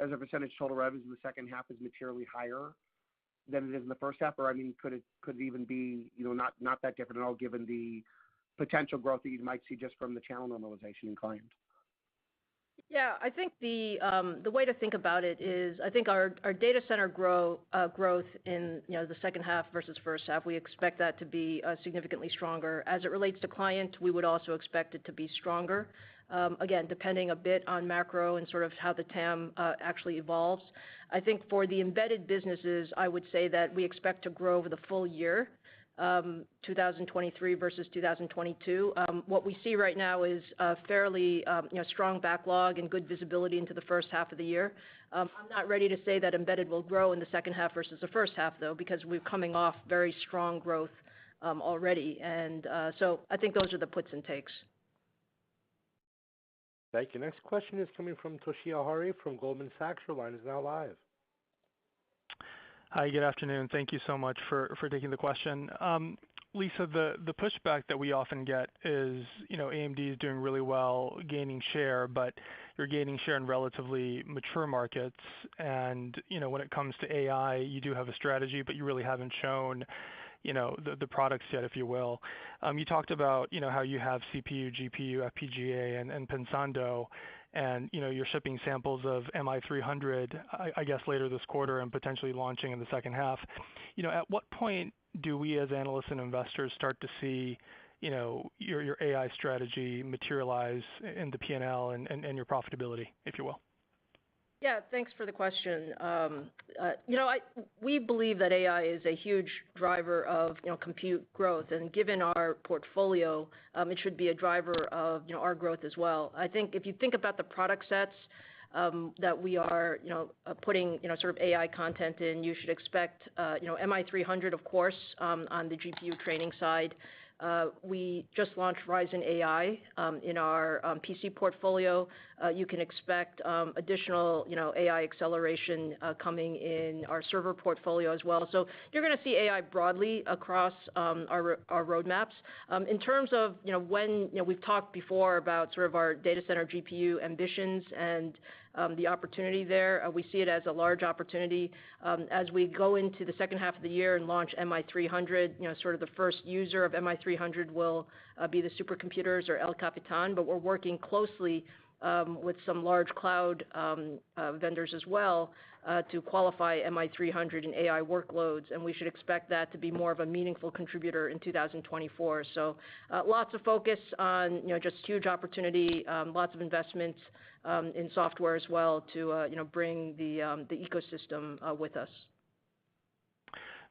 as a percentage total revenues in the second half is materially higher than it is in the first half? Or, I mean, could it even be, not that different at all, given the potential growth that you might see just from the channel normalization in client? Yeah, I think the way to think about it is I think our data center growth in the second half versus first half, we expect that to be significantly stronger. As it relates to client, we would also expect it to be stronger. Again, depending a bit on macro and sort of how the TAM actually evolves. I think for the embedded businesses, I would say that we expect to grow over the full year. 2023 versus 2022. What we see right now is a fairly strong backlog and good visibility into the first half of the year. I'm not ready to say that embedded will grow in the second half versus the first half, though, because we're coming off very strong growth already. And so I think those are the puts and takes. Thank you. Next question is coming from Toshiya Hari from Goldman Sachs. Your line is now live. Hi, good afternoon. Thank you so much for taking the question. Lisa, the pushback that we often get is, AMD is doing really well gaining share, but you're gaining share in relatively mature markets. And, when it comes to AI, you do have a strategy, but you really haven't shown, the products yet, if you will. You talked about, how you have CPU, GPU, FPGA, and Pensando, and you're shipping samples of MI300, I guess later this quarter and potentially launching in the second half. At what point do we as analysts and investors start to see your AI strategy materialize in the P&L and your profitability, if you will? Yeah, thanks for the question. We believe that AI is a huge driver of compute growth, and given our portfolio, it should be a driver of our growth as well. I think if you think about the product sets that we are putting sort of AI content in, you should expect MI300, of course, on the GPU training side. We just launched Ryzen AI in our PC portfolio. You can expect additional AI acceleration coming in our server portfolio as well. So you're going to see AI broadly across our roadmaps. In terms of when we've talked before about sort of our data center GPU ambitions, and the opportunity there. We see it as a large opportunity. As we go into the second half of the year and launch MI300, sort of the first user of MI300 will be the supercomputers or El Capitan, but we're working closely with some large cloud vendors as well to qualify MI300 in AI workloads, and we should expect that to be more of a meaningful contributor in 2024. So lots of focus on just huge opportunity, lots of investments in software as well to bring the ecosystem with us.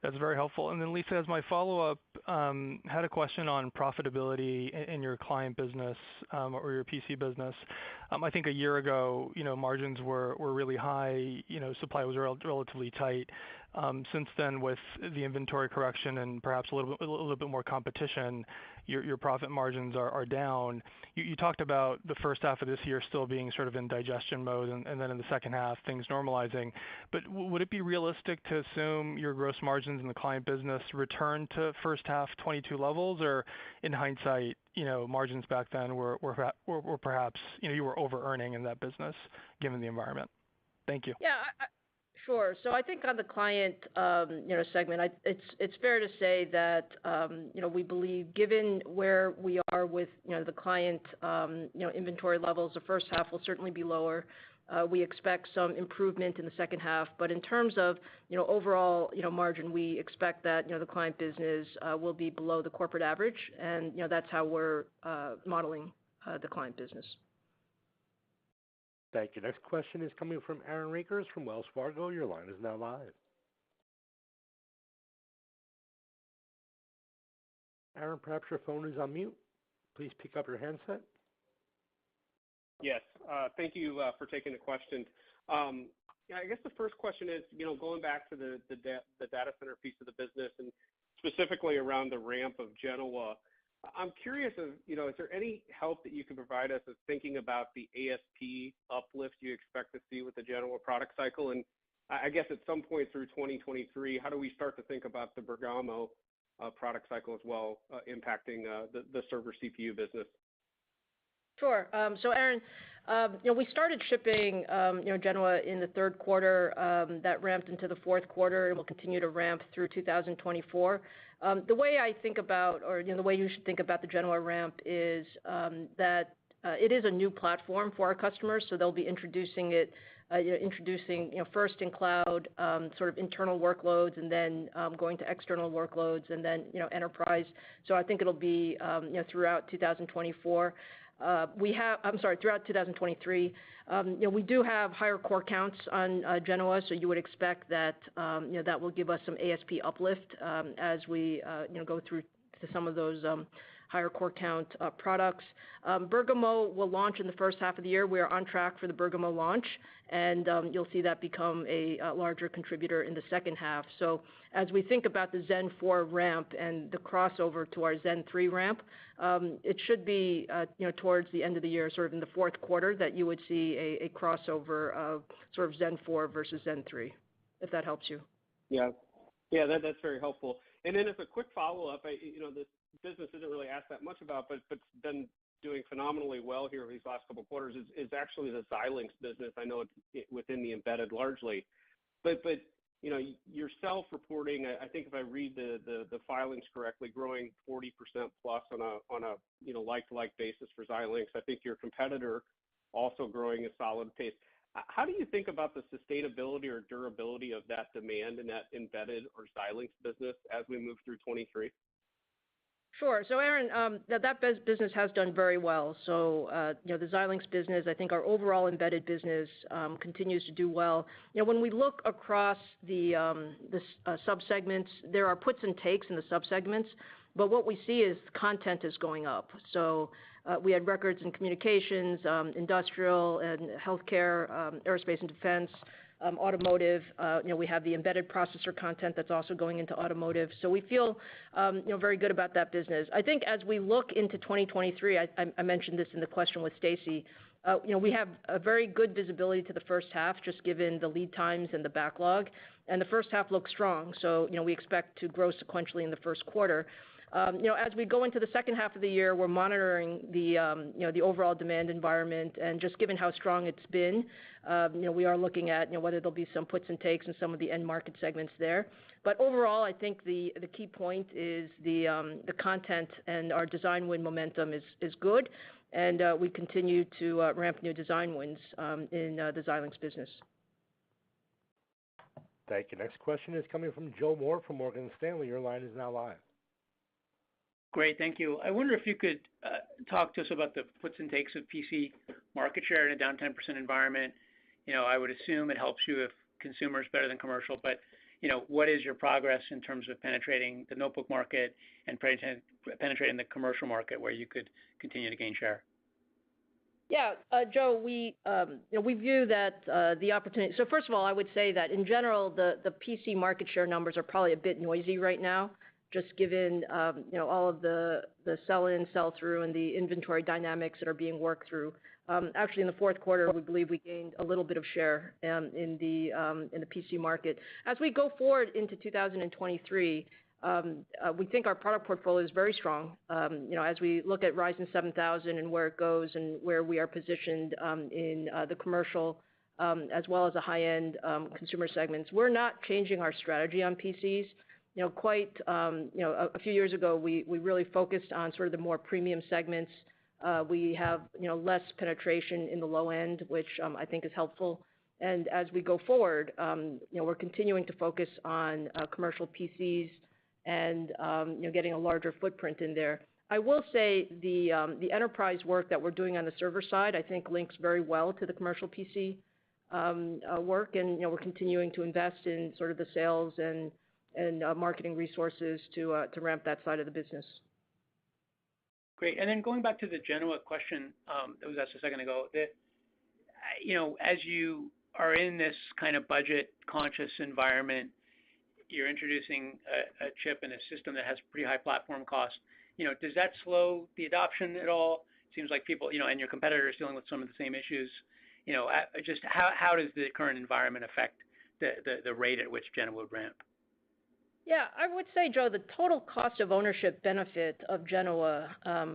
That's very helpful. And then Lisa, as my follow-up, had a question on profitability in your client business or your PC business. I think a year ago, margins were really high. Supply was relatively tight. Since then, with the inventory correction and perhaps a little bit more competition, your profit margins are down. You talked about the first half of this year still being sort of in digestion mode, and then in the second half things normalizing. But would it be realistic to assume your gross margins in the client business return to first half 22 levels, or in hindsight, margins back then were perhaps you were over earning in that business given the environment? Thank you. Yeah. Sure. So I think on the client, segment, it's fair to say that, we believe, given where we are with, the client, inventory levels, the first half will certainly be lower. We expect some improvement in the second half, but in terms of, overall, margin, we expect that, the client business will be below the corporate average, and that's how we're modeling the client business. Thank you. Next question is coming from Aaron Rakers from Wells Fargo. Your line is now live. Aaron, perhaps your phone is on mute. Please pick up your handset. Yes. Thank you for taking the question. I guess the first question is, going back to the data center piece of the business and specifically around the ramp of Genoa. I'm curious is there any help that you can provide us as thinking about the ASP uplift you expect to see with the Genoa product cycle? And I guess at some point through 2023, how do we start to think about the Bergamo product cycle as well, impacting the server CPU business? Sure. So Aaron, we started shipping, Genoa in the third quarter, that ramped into the fourth quarter and will continue to ramp through 2024. The way I think about, or the way you should think about the Genoa ramp is that it is a new platform for our customers, so they'll be introducing it, first in cloud, sort of internal workloads, and then going to external workloads, and then enterprise. So I think it'll be throughout 2024. Throughout 2023. We do have higher core counts on Genoa, so you would expect that that will give us some ASP uplift as we go through to some of those higher core count products. Bergamo will launch in the first half of the year. We are on track for the Bergamo launch, and you'll see that become a larger contributor in the second half. So as we think about the Zen 4 ramp and the crossover to our Zen 3 ramp, it should be towards the end of the year, sort of in the fourth quarter, that you would see a crossover of sort of Zen 4 versus Zen 3, if that helps you. Yeah, that's very helpful. And then as a quick follow-up, this business isn't really asked that much about, but it's been doing phenomenally well here these last couple of quarters is actually the Xilinx business. I know it's within the embedded largely, but yourself reporting, I think if I read the filings correctly, growing 40% plus on a like-to-like basis for Xilinx. I think your competitor also growing a solid pace. How do you think about the sustainability or durability of that demand in that embedded or Xilinx business as we move through 23? Sure. So Aaron, that business has done very well. So, the Xilinx business, I think our overall embedded business continues to do well. When we look across the subsegments, there are puts and takes in the subsegments, but what we see is content is going up. So, we had records in communications, industrial and healthcare, aerospace and defense, automotive. We have the embedded processor content that's also going into automotive. So we feel, very good about that business. I think as we look into 2023, I mentioned this in the question with Stacy. We have a very good visibility to the first half, just given the lead times and the backlog. and the first half looks strong. So, we expect to grow sequentially in the first quarter. As we go into the second half of the year, we're monitoring the overall demand environment, and just given how strong it's been, we are looking at whether there'll be some puts and takes in some of the end market segments there. But overall, I think the key point is the content and our design win momentum is good, and we continue to ramp new design wins in the Xilinx business. Thank you. Next question is coming from Joe Moore from Morgan Stanley. Your line is now live. Great, thank you. I wonder if you could talk to us about the puts and takes of PC market share in a down 10% environment. I would assume it helps you if consumer is better than commercial, but what is your progress in terms of penetrating the notebook market and penetrating the commercial market where you could continue to gain share? Yeah, Joe, we view that the opportunity. So first of all, I would say that in general, the PC market share numbers are probably a bit noisy right now, just given all of the sell-in, sell-through, and the inventory dynamics that are being worked through. Actually, in the fourth quarter, we believe we gained a little bit of share in the PC market. As we go forward into 2023, we think our product portfolio is very strong. As we look at Ryzen 7000 and where it goes and where we are positioned in the commercial as well as the high-end consumer segments, we're not changing our strategy on PCs. A few years ago, we really focused on sort of the more premium segments. We have less penetration in the low end, which I think is helpful. And as we go forward, we're continuing to focus on commercial PCs and getting a larger footprint in there. I will say the enterprise work that we're doing on the server side, I think links very well to the commercial PC work, and we're continuing to invest in sort of the sales and marketing resources to ramp that side of the business. Great. And then going back to the Genoa question that was asked a second ago, as you are in this kind of budget-conscious environment, you're introducing a chip and a system that has pretty high platform costs. Does that slow the adoption at all? It seems like people, and your competitors dealing with some of the same issues. Just how does the current environment affect the rate at which Genoa would ramp? Yeah, I would say, Joe, the total cost of ownership benefit of Genoa,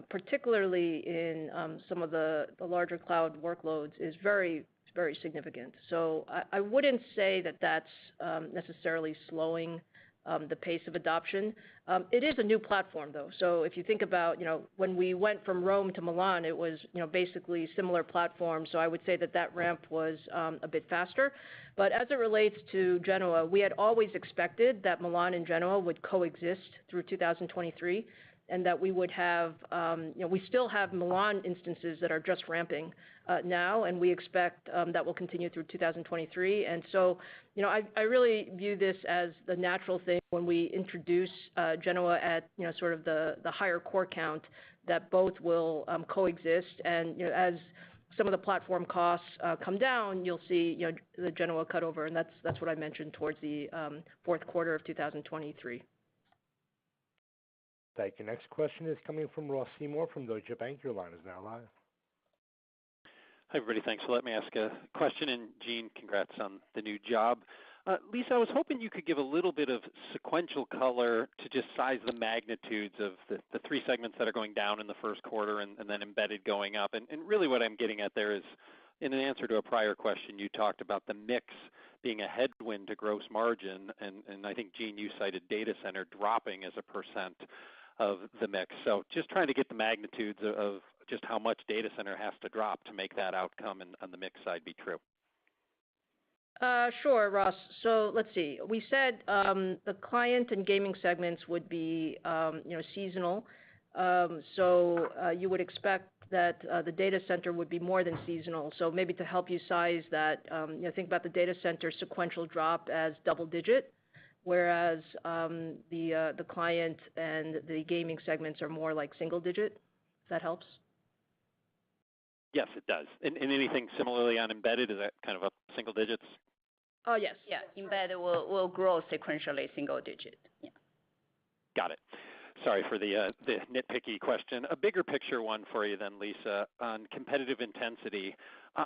particularly in some of the larger cloud workloads, is very, very significant. So I wouldn't say that that's necessarily slowing the pace of adoption. It is a new platform, though. So if you think about, when we went from Rome to Milan, it was, basically similar platform. So I would say that ramp was a bit faster. But as it relates to Genoa, we had always expected that Milan and Genoa would coexist through 2023, and that we would have, we still have Milan instances that are just ramping now, and we expect that will continue through 2023. And so, I really view this as the natural thing when we introduce Genoa at, sort of the higher core count, that both will coexist. And, as some of the platform costs come down, you'll see, the Genoa cut over, and that's what I mentioned towards the fourth quarter of 2023. Thank you. Next question is coming from Ross Seymour from Deutsche Bank. Your line is now live. Hi, everybody. Thanks for letting me ask a question. And Jean, congrats on the new job. Lisa, I was hoping you could give a little bit of sequential color to just size the magnitudes of the three segments that are going down in the first quarter and then embedded going up. And really what I'm getting at there is, in an answer to a prior question, you talked about the mix being a headwind to gross margin. And I think, Jean, you cited data center dropping as a percent of the mix. So just trying to get the magnitudes of just how much data center has to drop to make that outcome on the mix side be true. Sure, Ross. So let's see. We said the client and gaming segments would be, seasonal. So you would expect that the data center would be more than seasonal. So maybe to help you size that, think about the data center sequential drop as double digit, whereas the client and the gaming segments are more like single digit. If that helps. Yes, it does. And anything similarly on embedded, is that kind of up single digits? Oh, yes. Yeah, embedded will grow sequentially single digit. Yeah. Got it. Sorry for the nitpicky question. A bigger picture one for you then, Lisa, on competitive intensity.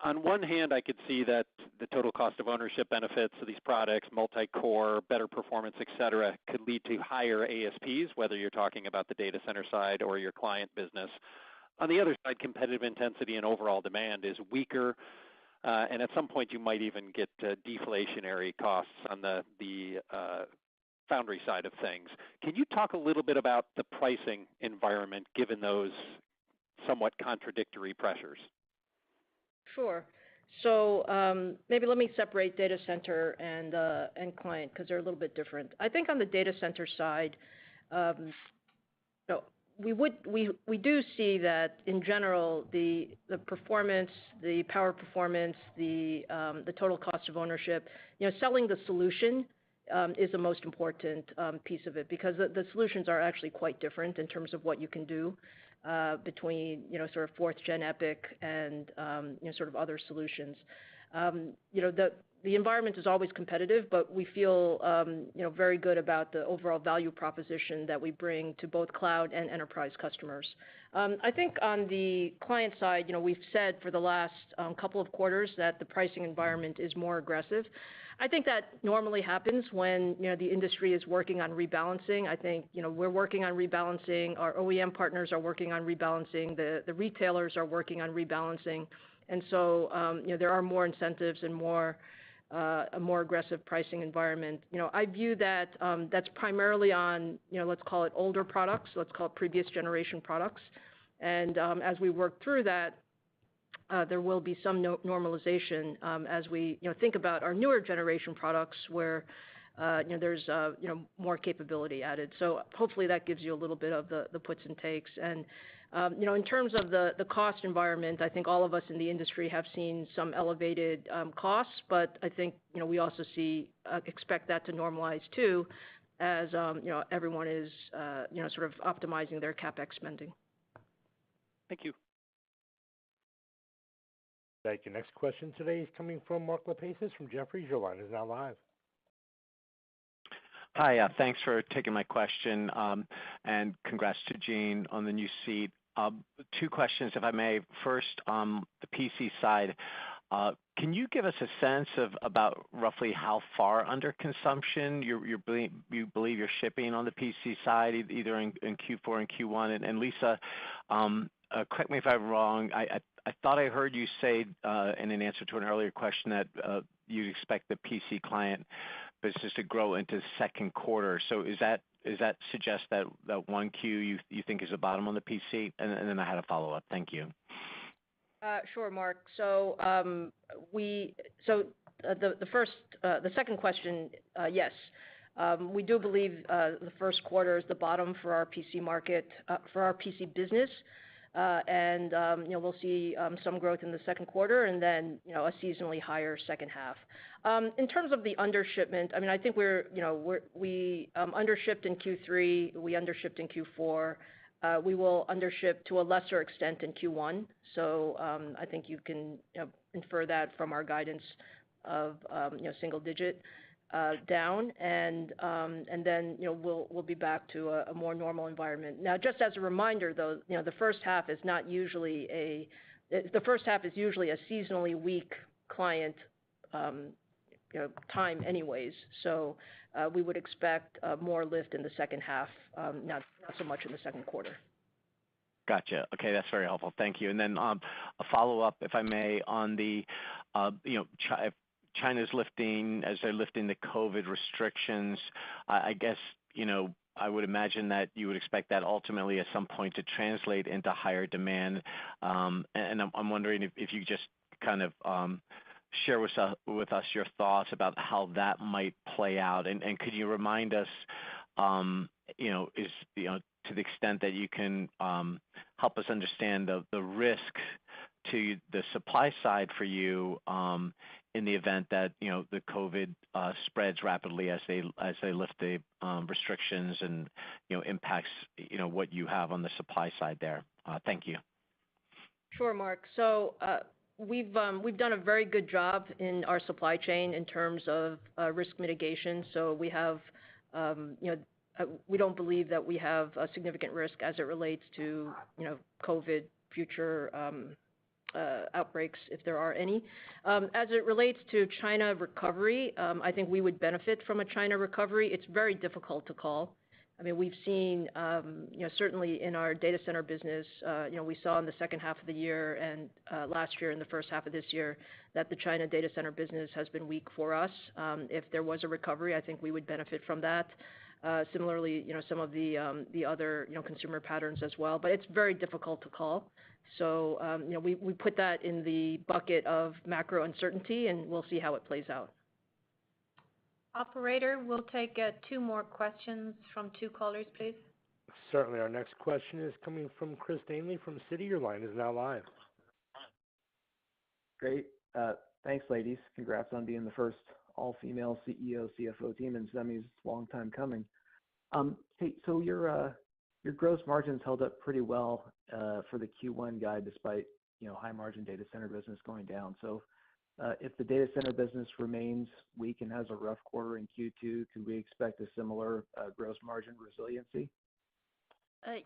On one hand, I could see that the total cost of ownership benefits of these products, multi-core, better performance, et cetera, could lead to higher ASPs, whether you're talking about the data center side or your client business. On the other side, competitive intensity and overall demand is weaker, and at some point you might even get deflationary costs on the foundry side of things. Can you talk a little bit about the pricing environment given those somewhat contradictory pressures? Sure. So maybe let me separate data center and client because they're a little bit different. I think on the data center side, we do see that in general the performance, the power performance, the total cost of ownership, selling the solution is the most important piece of it because the solutions are actually quite different in terms of what you can do between sort of fourth gen EPYC and sort of other solutions. The environment is always competitive, but we feel very good about the overall value proposition that we bring to both cloud and enterprise customers. I think on the client side, we've said for the last couple of quarters that the pricing environment is more aggressive. I think that normally happens when the industry is working on rebalancing. I think we're working on rebalancing. Our OEM partners are working on rebalancing. The retailers are working on rebalancing, and so there are more incentives and a more aggressive pricing environment. I view that that's primarily on let's call it older products, let's call it previous generation products, and as we work through that. There will be some normalization as we think about our newer generation products where there's more capability added. So hopefully that gives you a little bit of the puts and takes. And in terms of the cost environment, I think all of us in the industry have seen some elevated costs, but I think we also expect that to normalize too, as everyone is sort of optimizing their capex spending. Thank you. Thank you. Next question today is coming from Mark Lipacis from Jefferies. Your line is now live. Hi, thanks for taking my question, and congrats to Jean on the new seat. Two questions, if I may. First, on the PC side, can you give us a sense of about roughly how far under consumption you believe you're shipping on the PC side, either in Q4 and Q1? And Lisa, correct me if I'm wrong, I thought I heard you say in an answer to an earlier question that you expect the PC client business to grow into second quarter. So is that suggest that 1Q you think is the bottom on the PC? And then I had a follow-up. Thank you. Sure, Mark. So the second question, yes. We do believe the first quarter is the bottom for our PC market, for our PC business. And we'll see some growth in the second quarter and then a seasonally higher second half. In terms of the undershipment, I mean, I think we undershipped in Q3, we undershipped in Q4. We will undership to a lesser extent in Q1. So I think you can infer that from our guidance of single digit down, and then we'll be back to a more normal environment. Now, just as a reminder, though, the first half is usually a seasonally weak client time, anyways. So we would expect more lift in the second half, not so much in the second quarter. Gotcha. Okay, that's very helpful. Thank you. And then a follow-up, if I may, on the China's lifting, as they're lifting the COVID restrictions, I guess, I would imagine that you would expect that ultimately at some point to translate into higher demand. And I'm wondering if you just kind of share with us your thoughts about how that might play out. And could you remind us, to the extent that you can help us understand the risk to the supply side for you in the event that the COVID spreads rapidly as they lift the restrictions and impacts what you have on the supply side there. Thank you. Sure, Mark. So we've done a very good job in our supply chain in terms of risk mitigation. So we have we don't believe that we have a significant risk as it relates to, COVID future outbreaks, if there are any. As it relates to China recovery, I think we would benefit from a China recovery. It's very difficult to call. I mean, we've seen, certainly in our data center business, we saw in the second half of the year and last year in the first half of this year that the China data center business has been weak for us. If there was a recovery, I think we would benefit from that. Similarly, some of the other, consumer patterns as well, but it's very difficult to call. So, we put that in the bucket of macro uncertainty, and we'll see how it plays out. Operator, we'll take 2 more questions from 2 callers, please. Certainly. Our next question is coming from Chris Danely from Citi. Your line is now live. Great. Thanks, ladies. Congrats on being the first all-female CEO, CFO team in semis. Long time coming. Hey, so your gross margins held up pretty well for the Q1 guide, despite high margin data center business going down. So if the data center business remains weak and has a rough quarter in Q2, could we expect a similar gross margin resiliency?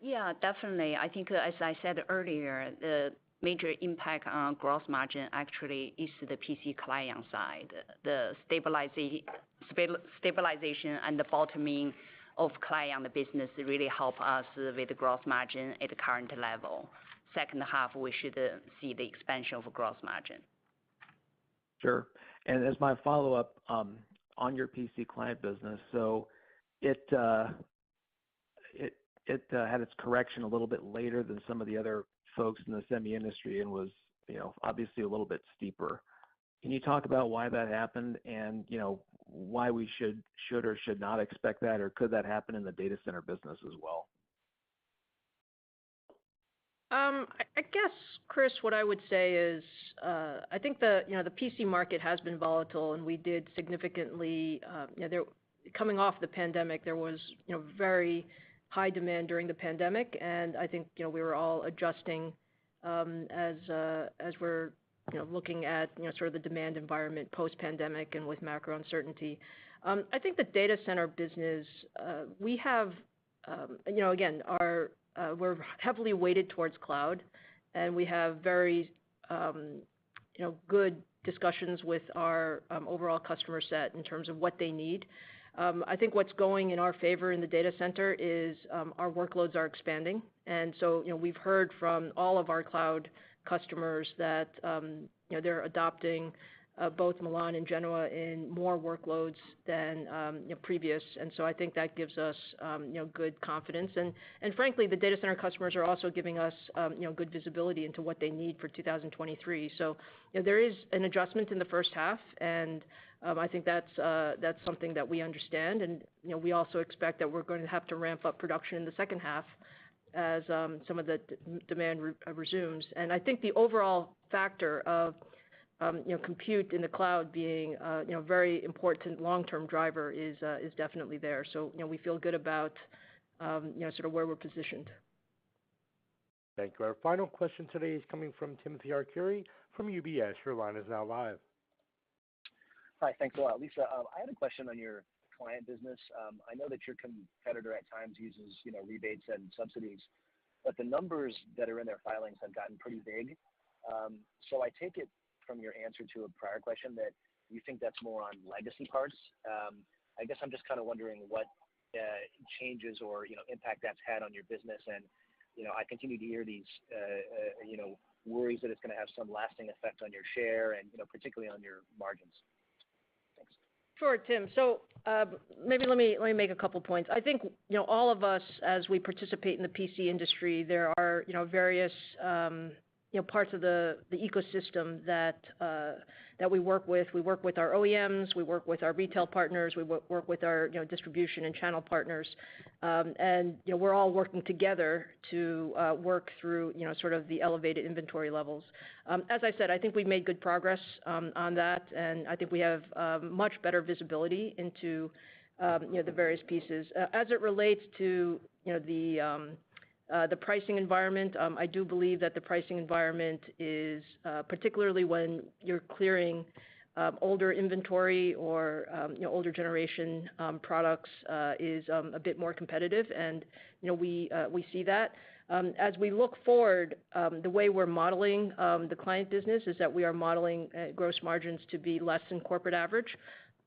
Yeah, definitely. I think, as I said earlier, the major impact on gross margin actually is the PC client side. The stabilization and the bottoming of client business really help us with the gross margin at the current level. Second half, we should see the expansion of gross margin. Sure. And as my follow-up, on your PC client business, so it had its correction a little bit later than some of the other folks in the semi industry and was, obviously a little bit steeper. Can you talk about why that happened and, why we should or should not expect that, or could that happen in the data center business as well? I guess, Chris, what I would say is, I think the PC market has been volatile, and we did significantly, coming off the pandemic, there was, very high demand during the pandemic, and I think, we were all adjusting, as we're, looking at, sort of the demand environment post-pandemic and with macro uncertainty. I think the data center business, we have, again, we're heavily weighted towards cloud, and we have very, good discussions with our overall customer set in terms of what they need. I think what's going in our favor in the data center is our workloads are expanding, and so we've heard from all of our cloud customers that they're adopting both Milan and Genoa in more workloads than previous, and so I think that gives us good confidence. And frankly, the data center customers are also giving us good visibility into what they need for 2023. So there is an adjustment in the first half, and I think that's something that we understand, and we also expect that we're going to have to ramp up production in the second half as some of the demand resumes. And I think the overall factor of compute in the cloud being very important long-term driver is definitely there. So we feel good about sort of where we're positioned. Thank you. Our final question today is coming from Timothy Arcuri from UBS. Your line is now live. Hi, thanks a lot. Lisa, I had a question on your client business. I know that your competitor at times uses, rebates and subsidies, but the numbers that are in their filings have gotten pretty big. So I take it from your answer to a prior question that you think that's more on legacy parts. I guess I'm just kind of wondering what changes or impact that's had on your business, and I continue to hear these worries that it's going to have some lasting effect on your share and particularly on your margins. Thanks. Sure, Tim. So maybe let me make a couple points. I think all of us, as we participate in the PC industry, there are various parts of the ecosystem that we work with. We work with our OEMs, we work with our retail partners, we work with our distribution and channel partners, and we're all working together to work through sort of the elevated inventory levels. As I said, I think we've made good progress on that, and I think we have much better visibility into the various pieces. As it relates to the pricing environment, I do believe that the pricing environment is, particularly when you're clearing older inventory or older generation products is a bit more competitive, and we see that. As we look forward, the way we're modeling the client business is that we are modeling gross margins to be less than corporate average.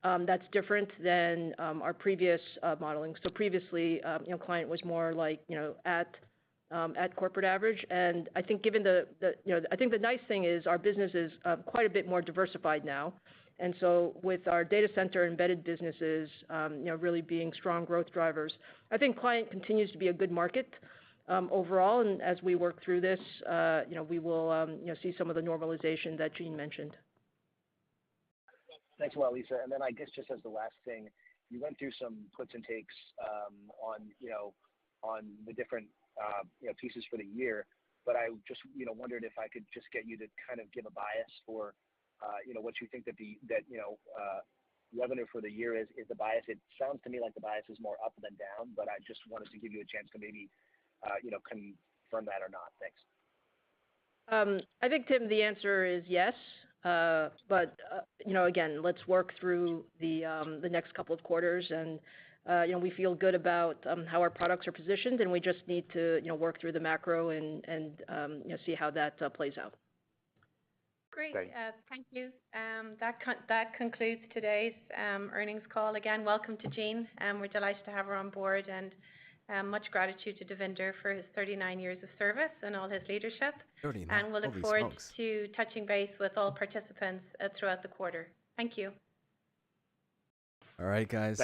That's different than our previous modeling. So previously, client was more like at corporate average, and I think given I think the nice thing is our business is quite a bit more diversified now, and so with our data center embedded businesses, really being strong growth drivers, I think client continues to be a good market overall, and as we work through this, we will see some of the normalization that Jean mentioned. Thanks a lot, Lisa. And then I guess just as the last thing, you went through some puts and takes on the different pieces for the year, but I just wondered if I could just get you to kind of give a bias for what you think that revenue for the year is the bias. It sounds to me like the bias is more up than down, but I just wanted to give you a chance to maybe confirm that or not. Thanks. I think, Tim, the answer is yes. But again, let's work through the next couple of quarters, and we feel good about how our products are positioned, and we just need to work through the macro and see how that plays out. Great. Thank you. That concludes today's earnings call. Again, welcome to Jean. We're delighted to have her on board, and much gratitude to Devinder for his 39 years of service and all his leadership. And we'll look forward to touching base with all participants throughout the quarter. Thank you. All right, guys.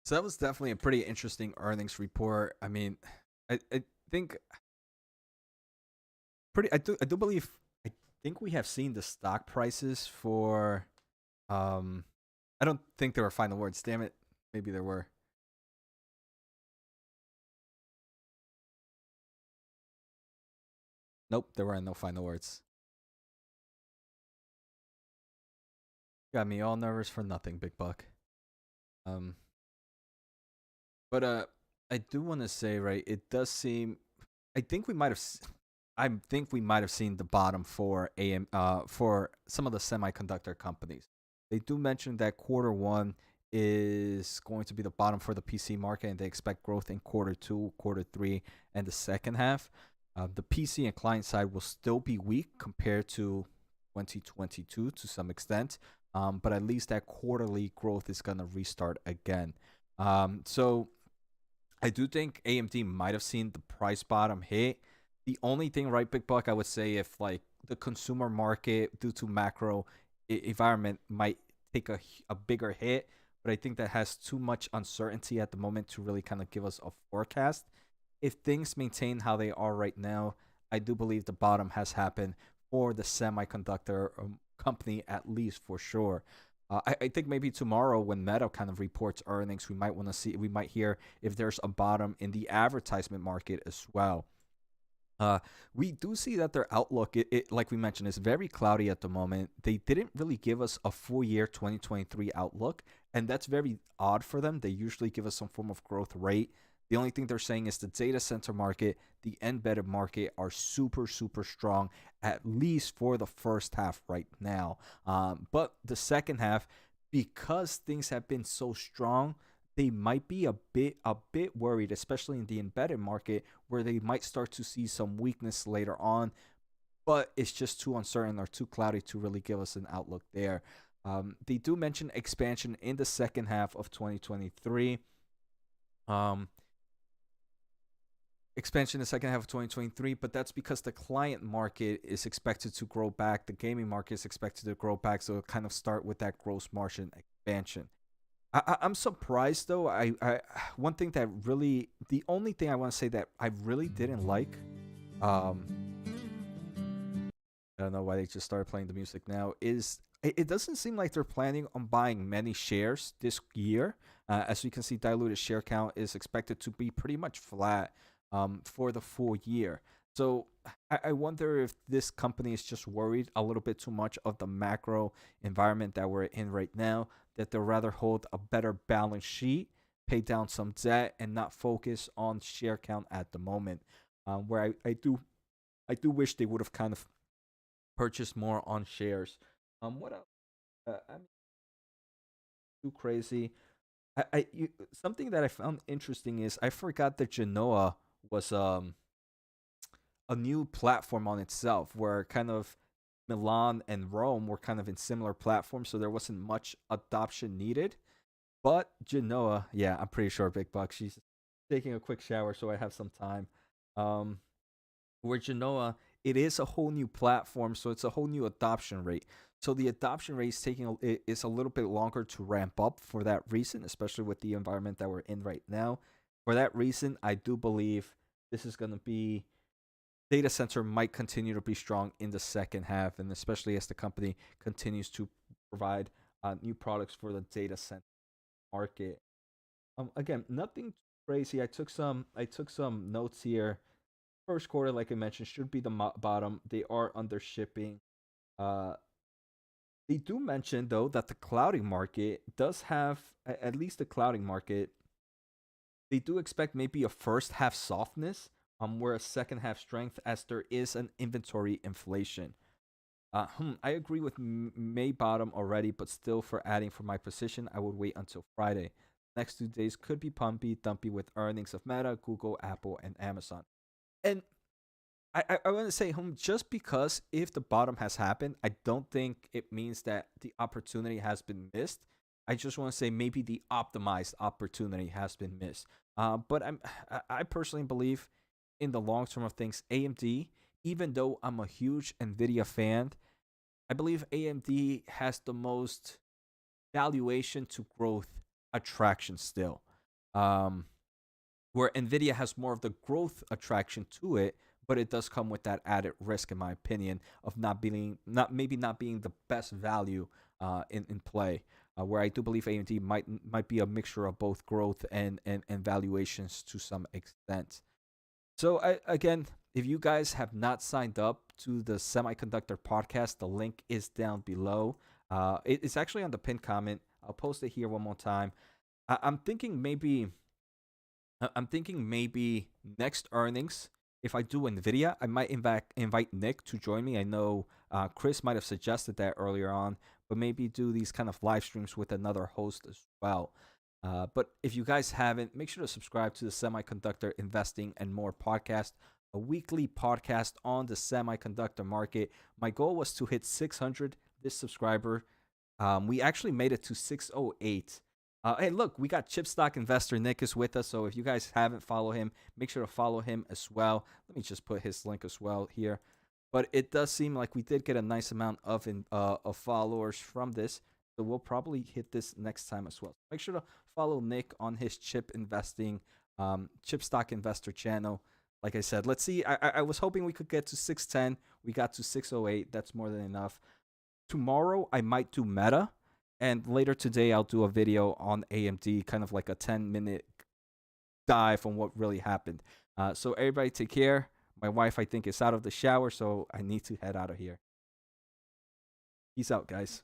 So that was definitely a pretty interesting earnings report. I mean, I think I do believe I think we have seen the stock prices for I don't think there were final words. Damn it. Maybe there were. Nope, there were no final words. Got me all nervous for nothing, Big Buck. But I do want to say, right, it does seem I think we might have seen the bottom for for some of the semiconductor companies. They do mention that quarter one is going to be the bottom for the PC market, and they expect growth in quarter two, quarter three, and the second half. The PC and client side will still be weak compared to 2022 to some extent, but at least that quarterly growth is going to restart again. So I do think AMD might have seen the price bottom hit. The only thing, right, Big Buck, I would say if like the consumer market due to macro environment might take a bigger hit, but I think that has too much uncertainty at the moment to really kind of give us a forecast. If things maintain how they are right now, I do believe the bottom has happened for the semiconductor company, at least for sure. I think maybe tomorrow when Meta kind of reports earnings, we might hear if there's a bottom in the advertisement market as well. We do see that their outlook, like we mentioned, is very cloudy at the moment. They didn't really give us a full year 2023 outlook, and that's very odd for them. They usually give us some form of growth rate. The only thing they're saying is the data center market, the embedded market are super, super strong, at least for the first half right now. But the second half, because things have been so strong, they might be a bit worried, especially in the embedded market, where they might start to see some weakness later on. But it's just too uncertain or too cloudy to really give us an outlook there. They do mention expansion in the second half of 2023. Expansion in the second half of 2023, but that's because the client market is expected to grow back. The gaming market is expected to grow back, so it'll kind of start with that gross margin expansion. I'm surprised though. One thing that really, the only thing I want to say that I really didn't like, I don't know why they just started playing the music now, is it doesn't seem like they're planning on buying many shares this year. As you can see, diluted share count is expected to be pretty much flat for the full year. So I wonder if this company is just worried a little bit too much of the macro environment that we're in right now, that they'll rather hold a better balance sheet, pay down some debt, and not focus on share count at the moment. Where I do wish they would have kind of purchased more on shares. What else? I mean, too crazy. Something that I found interesting is I forgot that Genoa was a new platform on itself, where kind of Milan and Rome were kind of in similar platforms, so there wasn't much adoption needed. But Genoa, yeah, I'm pretty sure Big Buck. She's taking a quick shower, so I have some time. Um, where Genoa, it is a whole new platform, so it's a whole new adoption rate. So the adoption rate is is a little bit longer to ramp up for that reason, especially with the environment that we're in right now. For that reason, I do believe this is going to be data center might continue to be strong in the second half, and especially as the company continues to provide new products for the data center market. Again, nothing crazy. I took some notes here. First quarter, like I mentioned, should be the bottom. They are under shipping. Uh, they do mention though that the clouding market does have at least the clouding market. They do expect maybe a first half softness, where a second half strength, as there is an inventory inflation. I agree with May bottom already, but still, for adding for my position, I would wait until Friday. Next 2 days could be pumpy, dumpy with earnings of Meta, Google, Apple, and Amazon. And I want to say, just because if the bottom has happened, I don't think it means that the opportunity has been missed. I just want to say maybe the optimized opportunity has been missed. But I personally believe in the long term of things, AMD, even though I'm a huge Nvidia fan, I believe AMD has the most valuation to growth attraction still. Um, where Nvidia has more of the growth attraction to it, but it does come with that added risk, in my opinion, of not being the best value in play. Where I do believe AMD might be a mixture of both growth and valuations to some extent. So again, if you guys have not signed up to the Semiconductor podcast, the link is down below. It's actually on the pinned comment. I'll post it here one more time. I'm thinking maybe next earnings, if I do Nvidia, I might invite Nick to join me. I know Chris might have suggested that earlier on, but maybe do these kind of live streams with another host as well. But if you guys haven't, make sure to subscribe to the Semiconductor Investing and More podcast, a weekly podcast on the semiconductor market. My goal was to hit 600 this subscriber. We actually made it to 608. Hey, look, we got chip stock investor Nick is with us. So if you guys haven't followed him, make sure to follow him as well. Let me just put his link as well here. But it does seem like we did get a nice amount of followers from this. So we'll probably hit this next time as well. Make sure to follow Nick on his chip stock investor channel. Like I said, let's see. I was hoping we could get to 610. We got to 608. That's more than enough. Tomorrow I might do Meta, and later today I'll do a video on AMD, kind of like a 10-minute dive on what really happened. So everybody take care. My wife, I think, is out of the shower, so I need to head out of here. Peace out, guys.